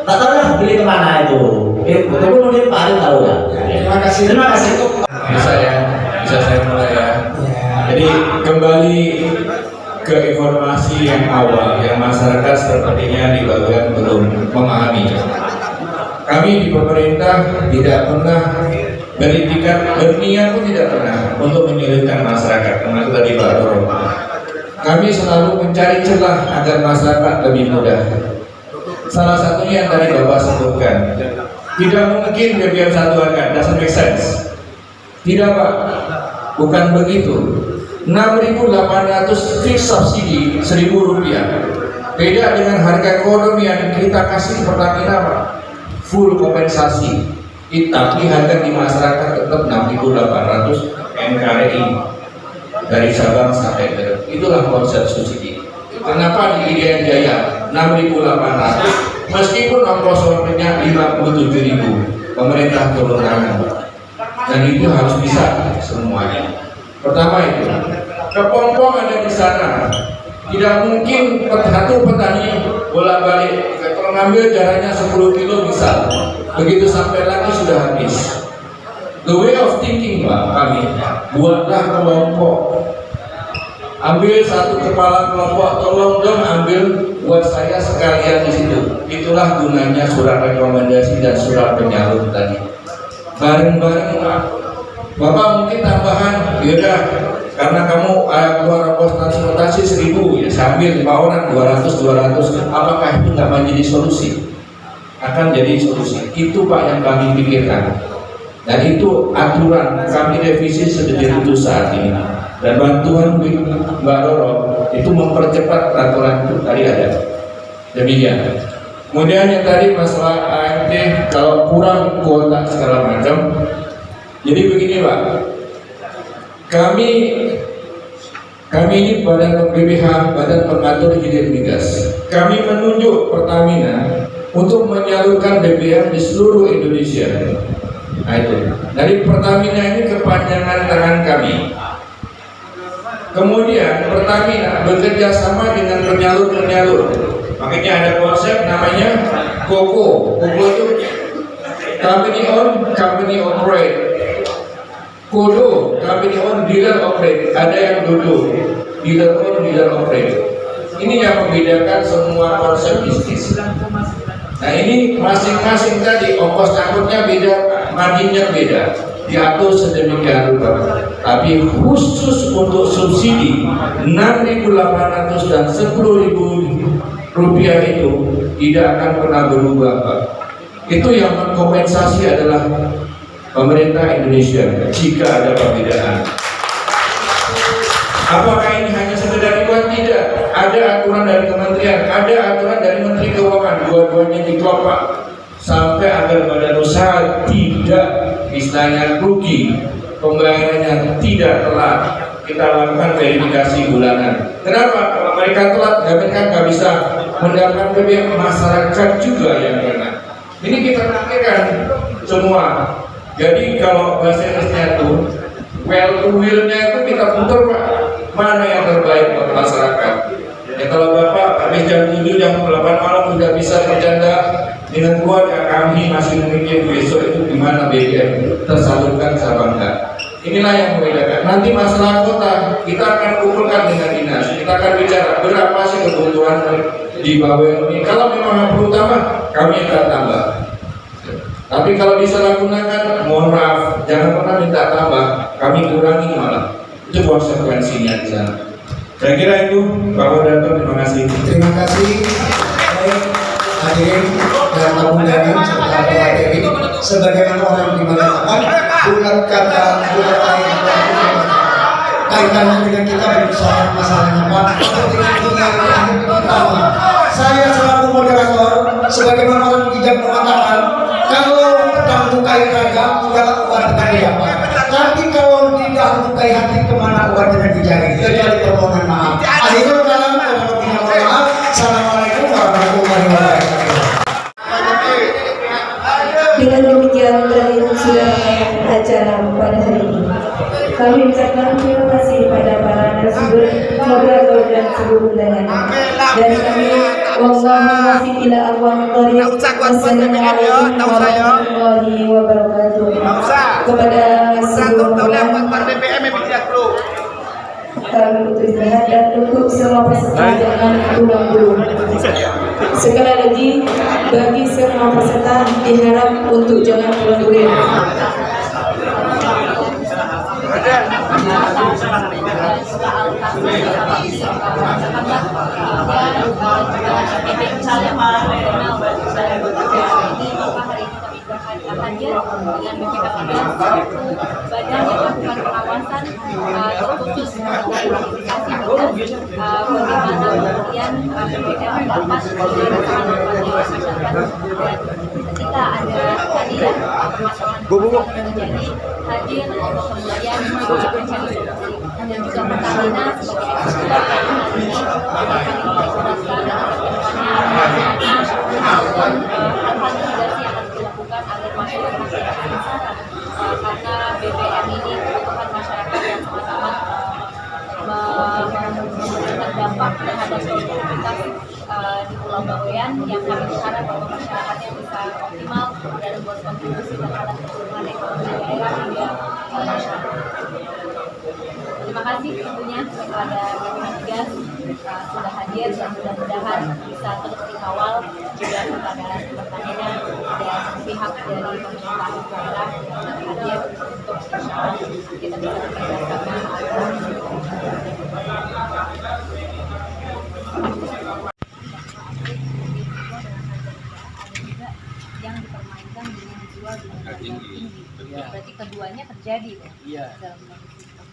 tak tahu lah beli kemana itu. Itu mungkin Pak Arif tahu ya. Terima kasih. Terima kasih. Bisa saya mulai ya. Jadi kembali ke informasi yang awal yang masyarakat sepertinya di bagian belum memahami. Kami di pemerintah tidak pernah berniat pun tidak pernah untuk menyulitkan masyarakat. Termasuk tadi Pak Doro. Kami selalu mencari celah agar masyarakat lebih mudah. Salah satunya yang tadi Bapak sebutkan, tidak mungkin BBM satu harga, doesn't make sense. Tidak Pak, bukan begitu. 6.800 fix subsidi Rp1.000. Beda dengan harga ekonomi yang kita kasih Pertamina Pak, full kompensasi. Tapi harga di masyarakat tetap 6.800 NKRI dari Sabang sampai Merauke. Itulah konsep subsidi. Kenapa di Irian Jaya 6.800 meskipun ongkos ordernya 57.000, pemerintah turun tangan. Dan itu harus bisa semuanya. Pertama itu, kepompong ada di sana. Tidak mungkin satu petani bolak-balik kalau ngambil jaraknya 10 kilo misal, begitu sampai lagi sudah habis. The way of thinking Pak kami, buatlah kelompok. Ambil satu kepala kelompok, tolong dong ambil buat saya sekalian di situ. Itulah gunanya surat rekomendasi dan surat penyalur tadi. Bareng-bareng Pak. Bapak mungkin tambahan, yaudah karena kamu keluar ongkos transportasi 1.000 ya sambil 5 orang 200. Apakah itu nggak menjadi solusi? Akan jadi solusi. Itu Pak yang kami pikirkan. Dan itu aturan kami revisi sedemikian itu saat ini. Dan bantuan Mbak Roro itu mempercepat peraturan itu tadi ada. Demikian. Kemudian yang tadi masalah AMT kalau kurang kuota segala macam. Jadi begini Pak, kami ini Badan BPH, Badan Pengatur Hilir Migas, kami menunjuk Pertamina untuk menyalurkan BBM di seluruh Indonesia. Nah itu, dari Pertamina ini kepanjangan tangan kami. Kemudian Pertamina bekerja sama dengan penyalur-penyalur. Makanya ada konsep namanya KOKO. KOKO itu Company Own, Company Operate. Kodo, Company Own, Dealer Operate. Ada yang Dodo, Dealer Own, Dealer Operate. Ini yang membedakan semua konsep bisnis. Nah ini masing-masing tadi ongkos angkutnya beda, marginnya beda, diatur sedemikian rupa. Tapi khusus untuk subsidi 6.800 dan 10.000 rupiah itu tidak akan pernah berubah Pak. Itu yang mengkompensasi adalah pemerintah Indonesia jika ada perbedaan. Apakah ini hanya sekedar dibuat? Tidak. Ada aturan dari kementerian, ada aturan dari Menteri Keuangan, dua-duanya dikelopak sampai agar badan usaha tidak istilahnya rugi, pembayarannya tidak telat. Kita lakukan verifikasi bulanan. Kenapa? Kalau mereka telat, mereka nggak bisa mendapatkan BBM, masyarakat juga yang kena. Ini kita praktekkan semua. Jadi kalau bahasa Inggrisnya itu well to will-nya itu kita putar Pak, mana yang terbaik buat masyarakat. Ya kalau Bapak habis jam 7 jam 8 malam sudah bisa bercanda dengan keluarga, kami masih memikir besok itu gimana BBM tersalurkan sama enggak. Inilah yang membedakan. Nanti masalah kota kita akan kumpulkan dengan dinas, kita akan bicara berapa sih kebutuhan di bawah ini. Kalau memang perlu tambah, kami akan tambah. Tapi kalau disalahgunakan, mohon maaf, jangan pernah minta tambah, kami kurangi malah. Itu konsekuensinya di sana. Saya kira itu, Pak Moderator, terima kasih. Terima kasih. Baik, hadirin dan tamu undangan serta keluarga ini, sebagaimana orang dimana bulan kata bulan kaitannya dengan kita berusaha masalahnya Pak. Pertama, saya selaku moderator sebagaimana orang bijak mengatakan kalau pedang lukai raga tidak kuat dengan dia Pak. Tapi kalau tidak lukai hati kemana kuat dengan dijari. Kecuali permohonan maaf. Akhirul kalam, maaf. Assalamualaikum warahmatullahi wabarakatuh. Dengan demikian berakhir sudah acara pada hari ini. Kami ucapkan terima kasih kepada para narasumber, moderator dan seluruh undangan. Dan kami wallahu muwaffiq ila aqwamit thoriq. Wassalamualaikum warahmatullahi wabarakatuh. Kepada seluruh undangan kami untuk istirahat dan untuk semua peserta jangan pulang dulu. Sekali lagi bagi semua peserta diharap untuk jangan pulang dulu. Hadir dengan BPKP badan yang melakukan pengawasan terkhusus verifikasi bagaimana kemudian BPKP dapat ketika ada tadi ya permasalahan terjadi hadir untuk kemudian mencari solusi dan juga Pertamina sebagai eksekutor agar masyarakat tidak penasaran karena BBM ini kebutuhan masyarakat yang sama-sama memberikan dampak terhadap produktivitas di Pulau Bawean yang kami berharap bahwa masyarakatnya bisa optimal dan berkontribusi terhadap pertumbuhan ekonomi daerah hingga masyarakat. Terima kasih tentunya kepada Migas sudah hadir dan mudah-mudahan bisa terus dikawal juga kepada Pertamina dan pihak dari pemerintah daerah yang hadir untuk insyaallah kita bisa bekerjasama yang dipermainkan dengan dijual dengan harga tinggi. Berarti keduanya terjadi dalam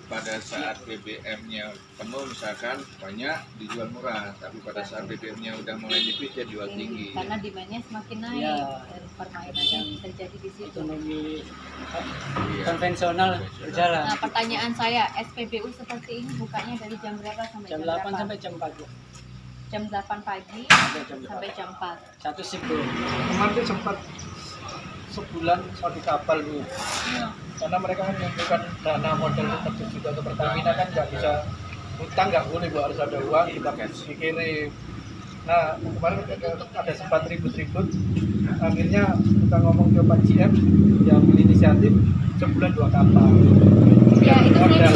pada saat BBM-nya penuh misalkan banyak dijual murah, tapi pada saat BBM-nya udah mulai nipis dia jual tinggi. Karena demand-nya semakin naik dan permainannya terjadi di situ. Ekonomi konvensional berjalan. Nah, pertanyaan saya, SPBU seperti ini bukanya dari jam berapa sampai jam 8 berapa? sampai jam 4. Jam 8 pagi sampai jam 4. Satu shift. Kemarin sempat sebulan satu kapal bu. Karena mereka mengumpulkan dana modal terjun juga ke Pertamina kan nggak bisa utang, nggak boleh bu, harus ada uang kita dikirim. Nah kemarin ada sempat ribut-ribut, akhirnya kita ngomong ke Pak GM yang inisiatif sebulan 2 kapal. Ya itu saya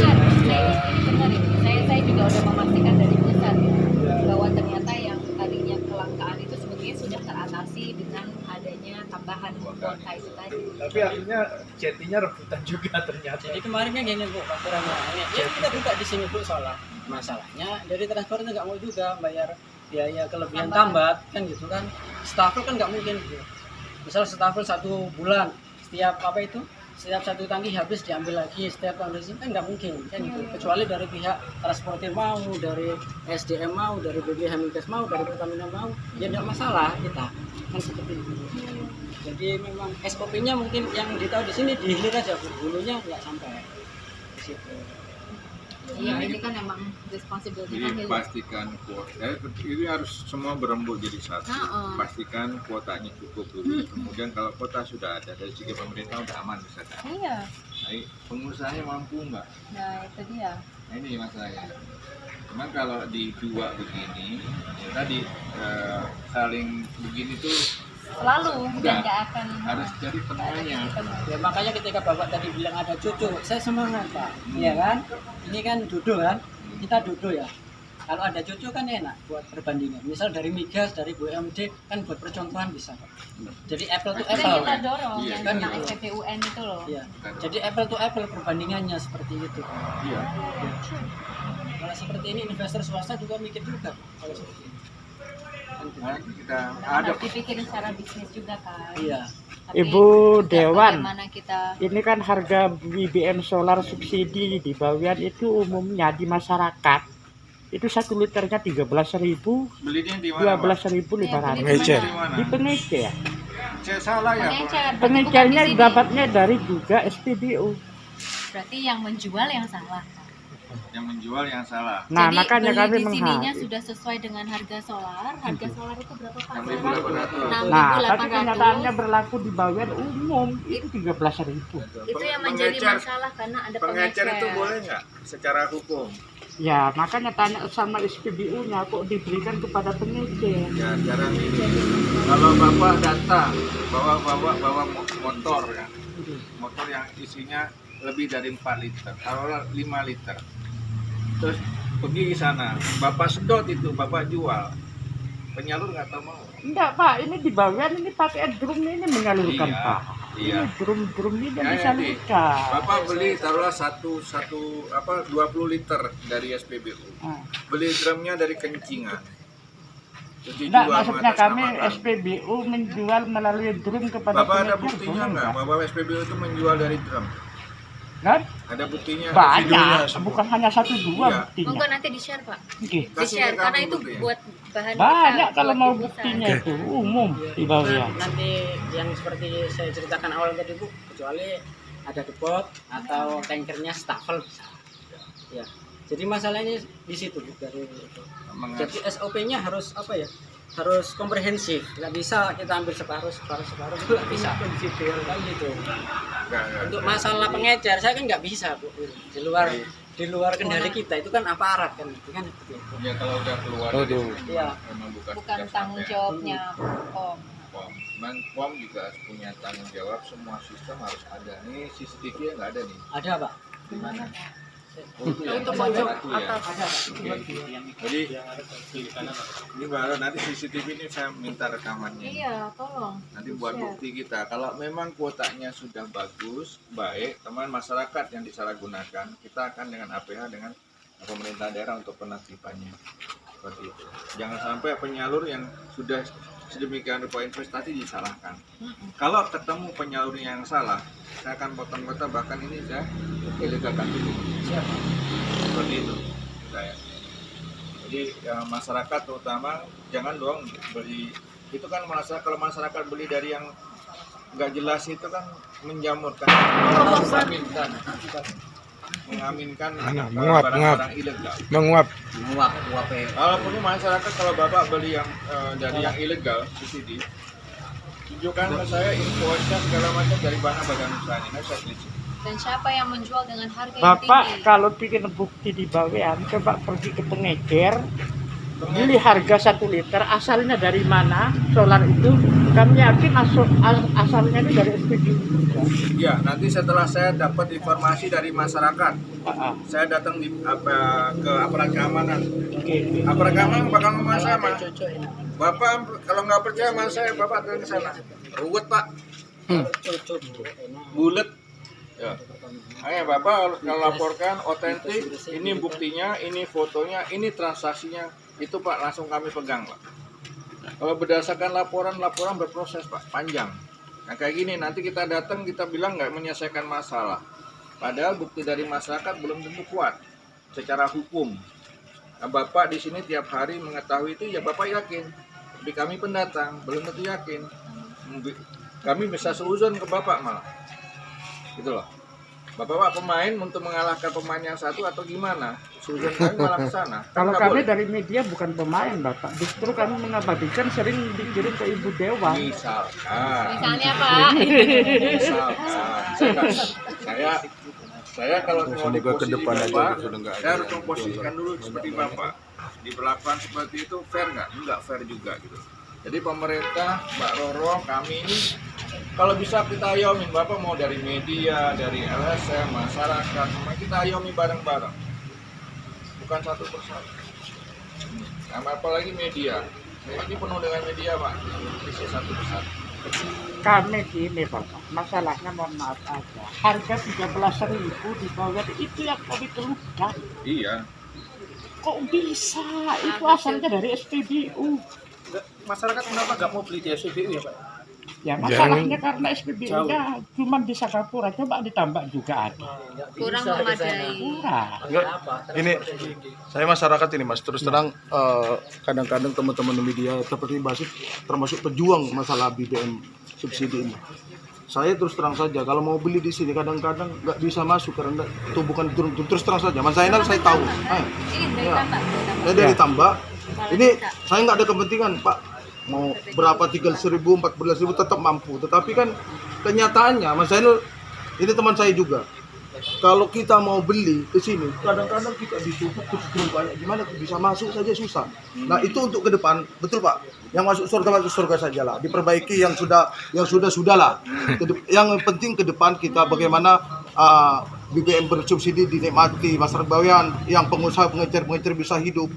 benar itu. Saya juga udah memastikan dari pusat bahwa ternyata yang tadinya kelangkaan itu sebetulnya sudah teratasi dengan adanya tambahan kuota itu tadi. Tapi akhirnya jetinya rebutan juga ternyata. Jadi kemarin kan gini bu, aturannya ya kita buka di sini bu, masalahnya dari transportnya nggak mau juga bayar biaya kelebihan tambat kan gitu kan. Stafel kan nggak mungkin bu. Misal stafel 1 bulan setiap apa itu setiap 1 tangki habis diambil lagi setiap tahun kan nggak mungkin kan gitu. Kecuali dari pihak transportir mau, dari SDM mau, dari BBM Migas mau, dari Pertamina mau, ya nggak masalah kita kan seperti itu. Jadi memang SOP-nya mungkin yang ditahu di sini di hilir aja, hulunya nggak sampai di situ. Iya, ini kan emang responsibility Jadi pastikan kuota, ini harus semua berembuk jadi satu. Pastikan kuotanya cukup dulu. Kemudian kalau kuota sudah ada dari segi pemerintah udah aman misalkan. Iya. Nah, pengusahanya mampu nggak? Nah itu dia. Nah, ini masalahnya. Cuman kalau di dua begini, ya tadi saling begini tuh selalu dan nggak akan harus jadi tengahnya. Ya makanya ketika bapak tadi bilang ada cucu, saya semangat pak, iya kan? Ini kan duduk kan, kita duduk ya. Kalau ada cucu kan enak buat perbandingan. Misal dari Migas, dari BUMD kan buat percontohan bisa pak. Jadi apple to apple. Kita dorong yang kan tentang gitu. SPBUN itu loh. Iya. Jadi apple to apple perbandingannya seperti itu. Iya. Kalau seperti ini investor swasta juga mikir juga kalau seperti ini. Nah, kita ada dipikirin secara bisnis juga kan. Iya. Ibu Dewan, bagaimana kita ini kan harga BBM solar subsidi di Bawean itu umumnya di masyarakat itu 1 liternya 13.000, Belinya di mana, 12.500. Pengecer. Di pengecer. Saya salah ya, Pak? Pengecernya dapatnya dari juga SPBU. berarti yang menjual yang salah. Yang menjual yang salah. Nah, Jadi makanya beli kami di sininya menghargai. sudah sesuai dengan harga solar. Harga solar itu berapa, Pak? 6.800. Nah, tapi kenyataannya berlaku di Bawean umum itu 13.000. Itu yang menjadi masalah karena ada pengecer itu boleh nggak secara hukum? Ya, makanya tanya sama SPBU-nya kok diberikan kepada pengecer. Ya, cara ini. Kalau Bapak datang bawa motor ya. Motor yang isinya lebih dari 4 liter, kalau 5 liter. Terus pergi ke sana, Bapak sedot itu, Bapak jual. Penyalur nggak tahu mau. Enggak, Pak, ini di Bawean ini pakai drum ini menyalurkan, Iya, Pak. iya. Ini drum ini Ya, disalurkan. Bapak beli taruhlah 20 liter dari SPBU. Beli drumnya dari Kencingan. Terus Enggak, dijual maksudnya atas kami nama kami. SPBU menjual melalui drum kepada Bapak ada pengecer, buktinya boleh nggak bahwa SPBU itu menjual dari drum? Kan? Ada buktinya? Banyak, bukan hanya 1-2 Iya. buktinya. Monggo nanti di-share, Pak. Oke. Di-share Kasih ke karena kami itu buktinya. buat bahan Banyak kita, kalau buat mau bisa. buktinya itu umum di Bawean. Nanti yang seperti saya ceritakan awal tadi Bu, kecuali ada depot atau tankernya stafel bisa. Ya. Jadi masalahnya di situ Bu, dari itu. Jadi SOP-nya harus apa ya? Harus komprehensif. Nggak bisa kita ambil separuh itu nggak bisa. Kan gitu. Untuk masalah pengecer saya kan nggak bisa Bu. Di luar kendali kita itu kan aparat kan, itu kan seperti itu. Ya kalau udah keluar dari situ, Iya. memang Bukan tanggung jawabnya POM. POM. POM juga punya tanggung jawab, semua sistem harus ada. Nih CCTV yang nggak ada nih. Ada Pak. Di mana? Itu yang pojok satu ya. atas. Oke. Jadi ini baru nanti CCTV ini saya minta rekamannya. Iya, tolong. Nanti buat bukti kita. Kalau memang kuotanya sudah bagus, baik, teman masyarakat yang disalahgunakan, kita akan dengan APH dengan pemerintah daerah untuk penertibannya. Seperti itu. Jangan sampai penyalur yang sudah sedemikian rupa investasi disalahkan. Kalau ketemu penyalur yang salah, saya akan potong kota, bahkan ini saya ilegalkan dulu. Seperti itu. Saya. Jadi ya, masyarakat terutama jangan dong beli, itu kan masyarakat, kalau masyarakat beli dari yang nggak jelas itu kan menjamurkan, mengaminkan barang-barang ilegal. Menguap. Walaupun masyarakat, kalau Bapak beli yang dari yang ilegal subsidi, tunjukkan ke saya invoice-nya segala macam dari mana badan usahanya, saya tulis. Dan siapa yang menjual dengan harga yang Bapak tinggi? kalau bikin bukti di Bawean, coba pergi ke pengecer, beli harga 1 liter, asalnya dari mana solar itu, kami yakin asalnya itu dari SPBU. Ya, nanti setelah saya dapat informasi dari masyarakat, saya datang ke aparat keamanan. Aparat keamanan bakal ngomong sama. Bapak kalau nggak percaya sama saya, Bapak datang ke sana. Ruwet Pak, bulet. Ya. Ayo Bapak kalau laporkan otentik, ini buktinya, ini fotonya, ini transaksinya, itu Pak langsung kami pegang Pak. Kalau berdasarkan laporan berproses Pak, panjang. Nah kayak gini nanti kita datang kita bilang nggak menyelesaikan masalah. Padahal bukti dari masyarakat belum tentu kuat secara hukum. Nah, Bapak di sini tiap hari mengetahui itu ya Bapak yakin. Tapi kami pendatang belum tentu yakin. Kami bisa seuzon ke Bapak malah. Gitu loh. Bapak pemain untuk mengalahkan pemain yang satu atau gimana? Seuzon kami malah ke sana. Kalau kami dari media bukan pemain, Bapak. Justru kami mengabadikan sering dikirim ke Ibu Dewan. Misalnya Pak. Misalkan. Saya kalau mau di posisi Bapak, saya harus memposisikan dulu seperti Bapak. Diperlakukan seperti itu fair nggak? Nggak fair juga gitu. Jadi pemerintah, Mbak Roro, kami ini kalau bisa kita ayomi, Bapak mau dari media, dari LSM, masyarakat, semua kita ayomi bareng-bareng. Bukan satu persatu. Apalagi media. Ini penuh dengan media, Pak. Bisa satu persatu. Kami gini Bapak, masalahnya mohon maaf aja. Harga 13.000 di bawah itu yang kami keluhkan. Iya. Kok bisa? Itu asalnya dari SPBU. Masyarakat kenapa nggak mau beli di SPBU ya Pak? Ya masalahnya karena SPBU-nya cuma di Sakapura, coba ditambah juga ada. Kurang memadai. Enggak, ini saya masyarakat ini Mas, terus terang kadang-kadang teman-teman media seperti Basit termasuk pejuang masalah BBM subsidi ini. Saya terus terang saja kalau mau beli di sini kadang-kadang nggak bisa masuk karena itu bukan terus terang saja. Mas Zainal saya tahu. Saya dari Tambak. Ini saya nggak ada kepentingan Pak. Mau berapa 13.000, 14.000 tetap mampu. Tetapi kan kenyataannya Mas Zainal ini teman saya juga. Kalau kita mau beli ke sini, kadang-kadang kita ditutup banyak gimana bisa masuk saja susah. Nah, itu untuk ke depan, betul Pak. Yang masuk surga sajalah. Diperbaiki yang sudahlah. Yang penting ke depan kita bagaimana BBM bersubsidi dinikmati masyarakat Bawean, yang pengusaha pengecer bisa hidup.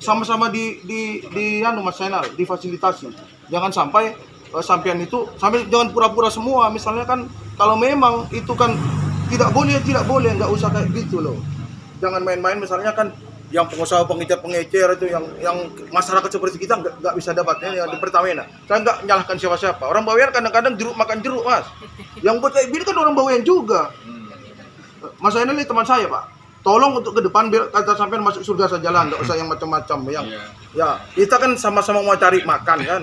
Sama-sama di Mas Zainal, difasilitasi. Jangan sampai sampean itu jangan pura-pura semua. Misalnya kan kalau memang itu kan tidak boleh, nggak usah kayak gitu loh. Jangan main-main misalnya kan yang pengusaha pengecer itu yang masyarakat seperti kita nggak bisa dapatnya yang di Pertamina. Saya nggak menyalahkan siapa-siapa. Orang Bawean kadang-kadang jeruk makan jeruk Mas. Yang buat kayak gini kan orang Bawean juga. Mas Zainal ini teman saya Pak. Tolong untuk ke depan biar kata sampean masuk surga sajalah, nggak usah yang macam-macam ya kita kan sama-sama mau cari makan kan.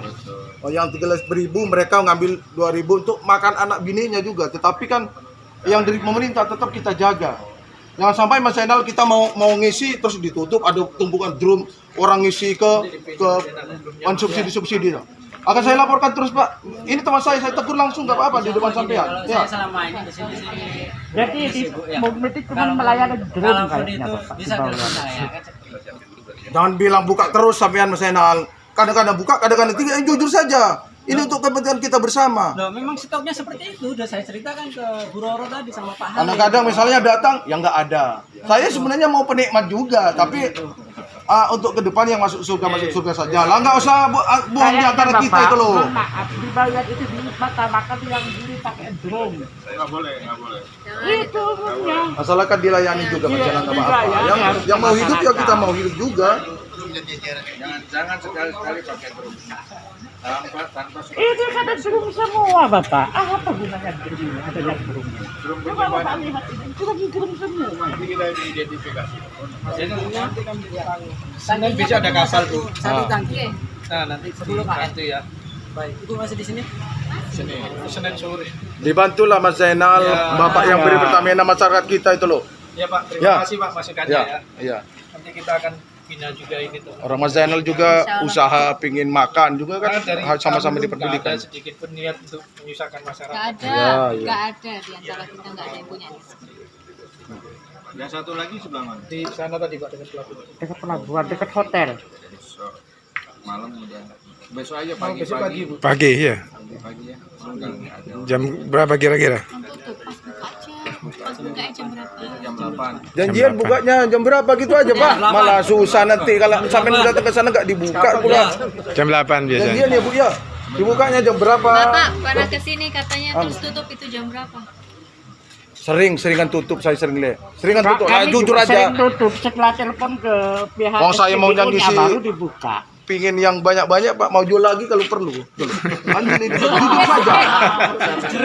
Yang 13.000 mereka ngambil 2.000 untuk makan anak bininya juga. Tetapi kan yang dari pemerintah tetap kita jaga. Jangan sampai Mas Zainal kita mau ngisi terus ditutup, ada tumpukan drum orang ngisi ke subsidi. Akan saya laporkan terus Pak. Ini teman saya tegur langsung nggak apa-apa di depan sampean. Ya. Saya selama ini di sini. Jadi di mobil itu cuma melayani drone kayaknya Pak. Jangan bilang buka terus sampean Mas Zainal. Kadang-kadang buka, kadang-kadang tidak. Jujur saja. Ini untuk kepentingan kita bersama. Loh, memang stoknya seperti itu. Udah saya ceritakan ke Bu Roro tadi sama Pak Hari. Kadang-kadang misalnya datang, yang nggak ada. Saya sebenarnya mau penikmat juga, tapi untuk ke depan yang masuk surga saja. Lah nggak usah buang di antara kita itu loh. Maaf, di Bawean itu diutamakan yang beli pakai drone. Nggak boleh. Itu punya. Asalkan dilayani juga berjalan nggak apa-apa. Yang mau hidup ya kita mau hidup juga. Jangan sekali-sekali pakai drone. Tanpa Itu kan drum semua Bapak. Apa gunanya drum ini? Adanya drum. Coba Bapak lihat ini. Itu lagi drum semua. Nanti kita identifikasi. Sangat bisa ada kapal tuh. Satu tangki. Nah, nanti 10 KM itu ya. Baik, Ibu masih di sini? Sini, Senin sore. Dibantulah Mas Zainal, Bapak yang beri Pertamina masyarakat kita itu loh. Ya Pak, terima kasih Pak masukannya ya. Iya. Nanti kita akan bina juga ini tuh. Orang Mas Zainal juga usaha pingin makan juga kan sama-sama diperdulikan. Ada sedikit pun niat untuk menyusahkan masyarakat. Nggak ada, nggak ada di antara kita nggak ada yang punya. Yang satu lagi sebelah mana? Di sana tadi Pak dekat pelabuhan. Dekat pelabuhan, dekat hotel. Besok malam udah. Besok aja Besok pagi Bu. Pagi ya. Pagi ya. Jam berapa kira-kira? Pas buka jam berapa? Jam 8. Janjian bukanya jam berapa gitu aja Pak. Malah susah nanti kalau sampai datang ke sana nggak dibuka pula. Jam 8 biasanya. Janjian ya Bu ya. Dibukanya jam berapa? Bapak pernah kesini katanya terus tutup itu jam berapa? Seringan tutup, saya sering lihat. Seringan tutup. Kami Jujur juga aja. sering tutup setelah telepon ke pihak Saya mau SPBU-nya ngisi baru dibuka. Pingin yang banyak-banyak Pak, mau jual lagi kalau perlu. Jujur saja.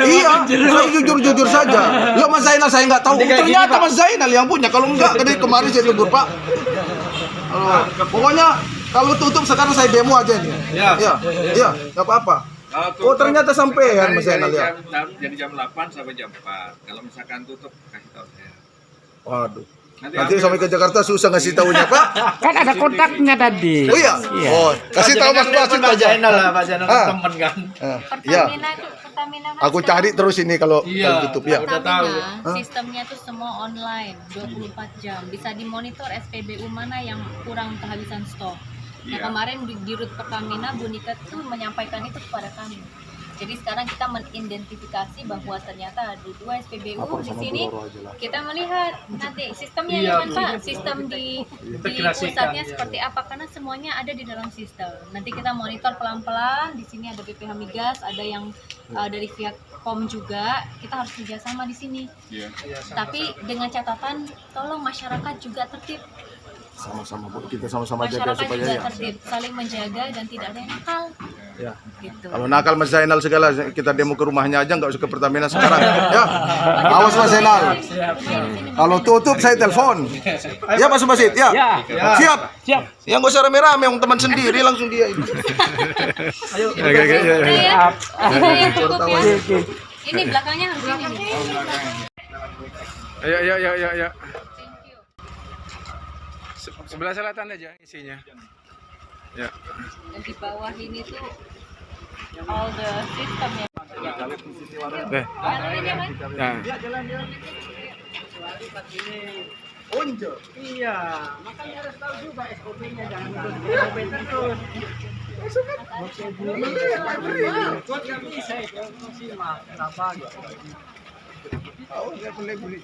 Iya, saya jujur saja. Lo Mas Zainal saya nggak tahu. Ternyata Mas Zainal yang punya. Kalau enggak, dari kemarin saya tegur Pak. Pokoknya kalau tutup sekarang saya demo aja nih. Iya, nggak apa-apa. Oh ternyata sampean Mas Zainal ya. Jadi jam 8 sampai jam 4. Kalau misalkan tutup kasih tahu saya. Waduh. Nanti sampai ke Jakarta susah ngasih tahunya Pak. Kan ada kontaknya tadi. Oh iya. Oh, kasih tahu Mas Basit aja. Pak Zainal teman kan. Iya. Pertamina kan Aku cari terus ini kalau tutup ya. Pertamina sistemnya tuh semua online 24 jam. Bisa dimonitor SPBU mana yang kurang kehabisan stok. Nah kemarin di Rut Pertamina Bu Nika tuh menyampaikan itu kepada kami. Jadi sekarang kita mengidentifikasi bahwa ternyata ada 2 SPBU di sini. Kita melihat nanti sistemnya Pak, sistem di pusatnya seperti apa karena semuanya ada di dalam sistem. Nanti kita monitor pelan-pelan. Di sini ada BPH Migas, ada yang dari pihak POM juga. Kita harus kerjasama di sini. Tapi dengan catatan, tolong masyarakat juga tertib. Sama-sama Bu, kita sama-sama jaga supaya masyarakat juga tertib, saling menjaga dan tidak ada yang nakal. Ya. Gitu. Kalau nakal Mas Zainal segala, kita demo ke rumahnya aja, nggak usah ke Pertamina sekarang. Ya, awas Mas Zainal. Kalau tutup saya telepon. Ya Mas Basit, ya. Siap. Siap. Yang nggak usah rame-rame, yang teman sendiri langsung dia itu. Ayo. Ini belakangnya harus ini. Ayo. Sebelah selatan aja isinya. Ya. Dan di bawah ini tuh all the system ya. Deh. Nah. Iya, makanya harus tahu juga SOP-nya, jangan SOP terus. Kok nggak bisa itu maksimal, kenapa gitu? Oh, nggak boleh beli.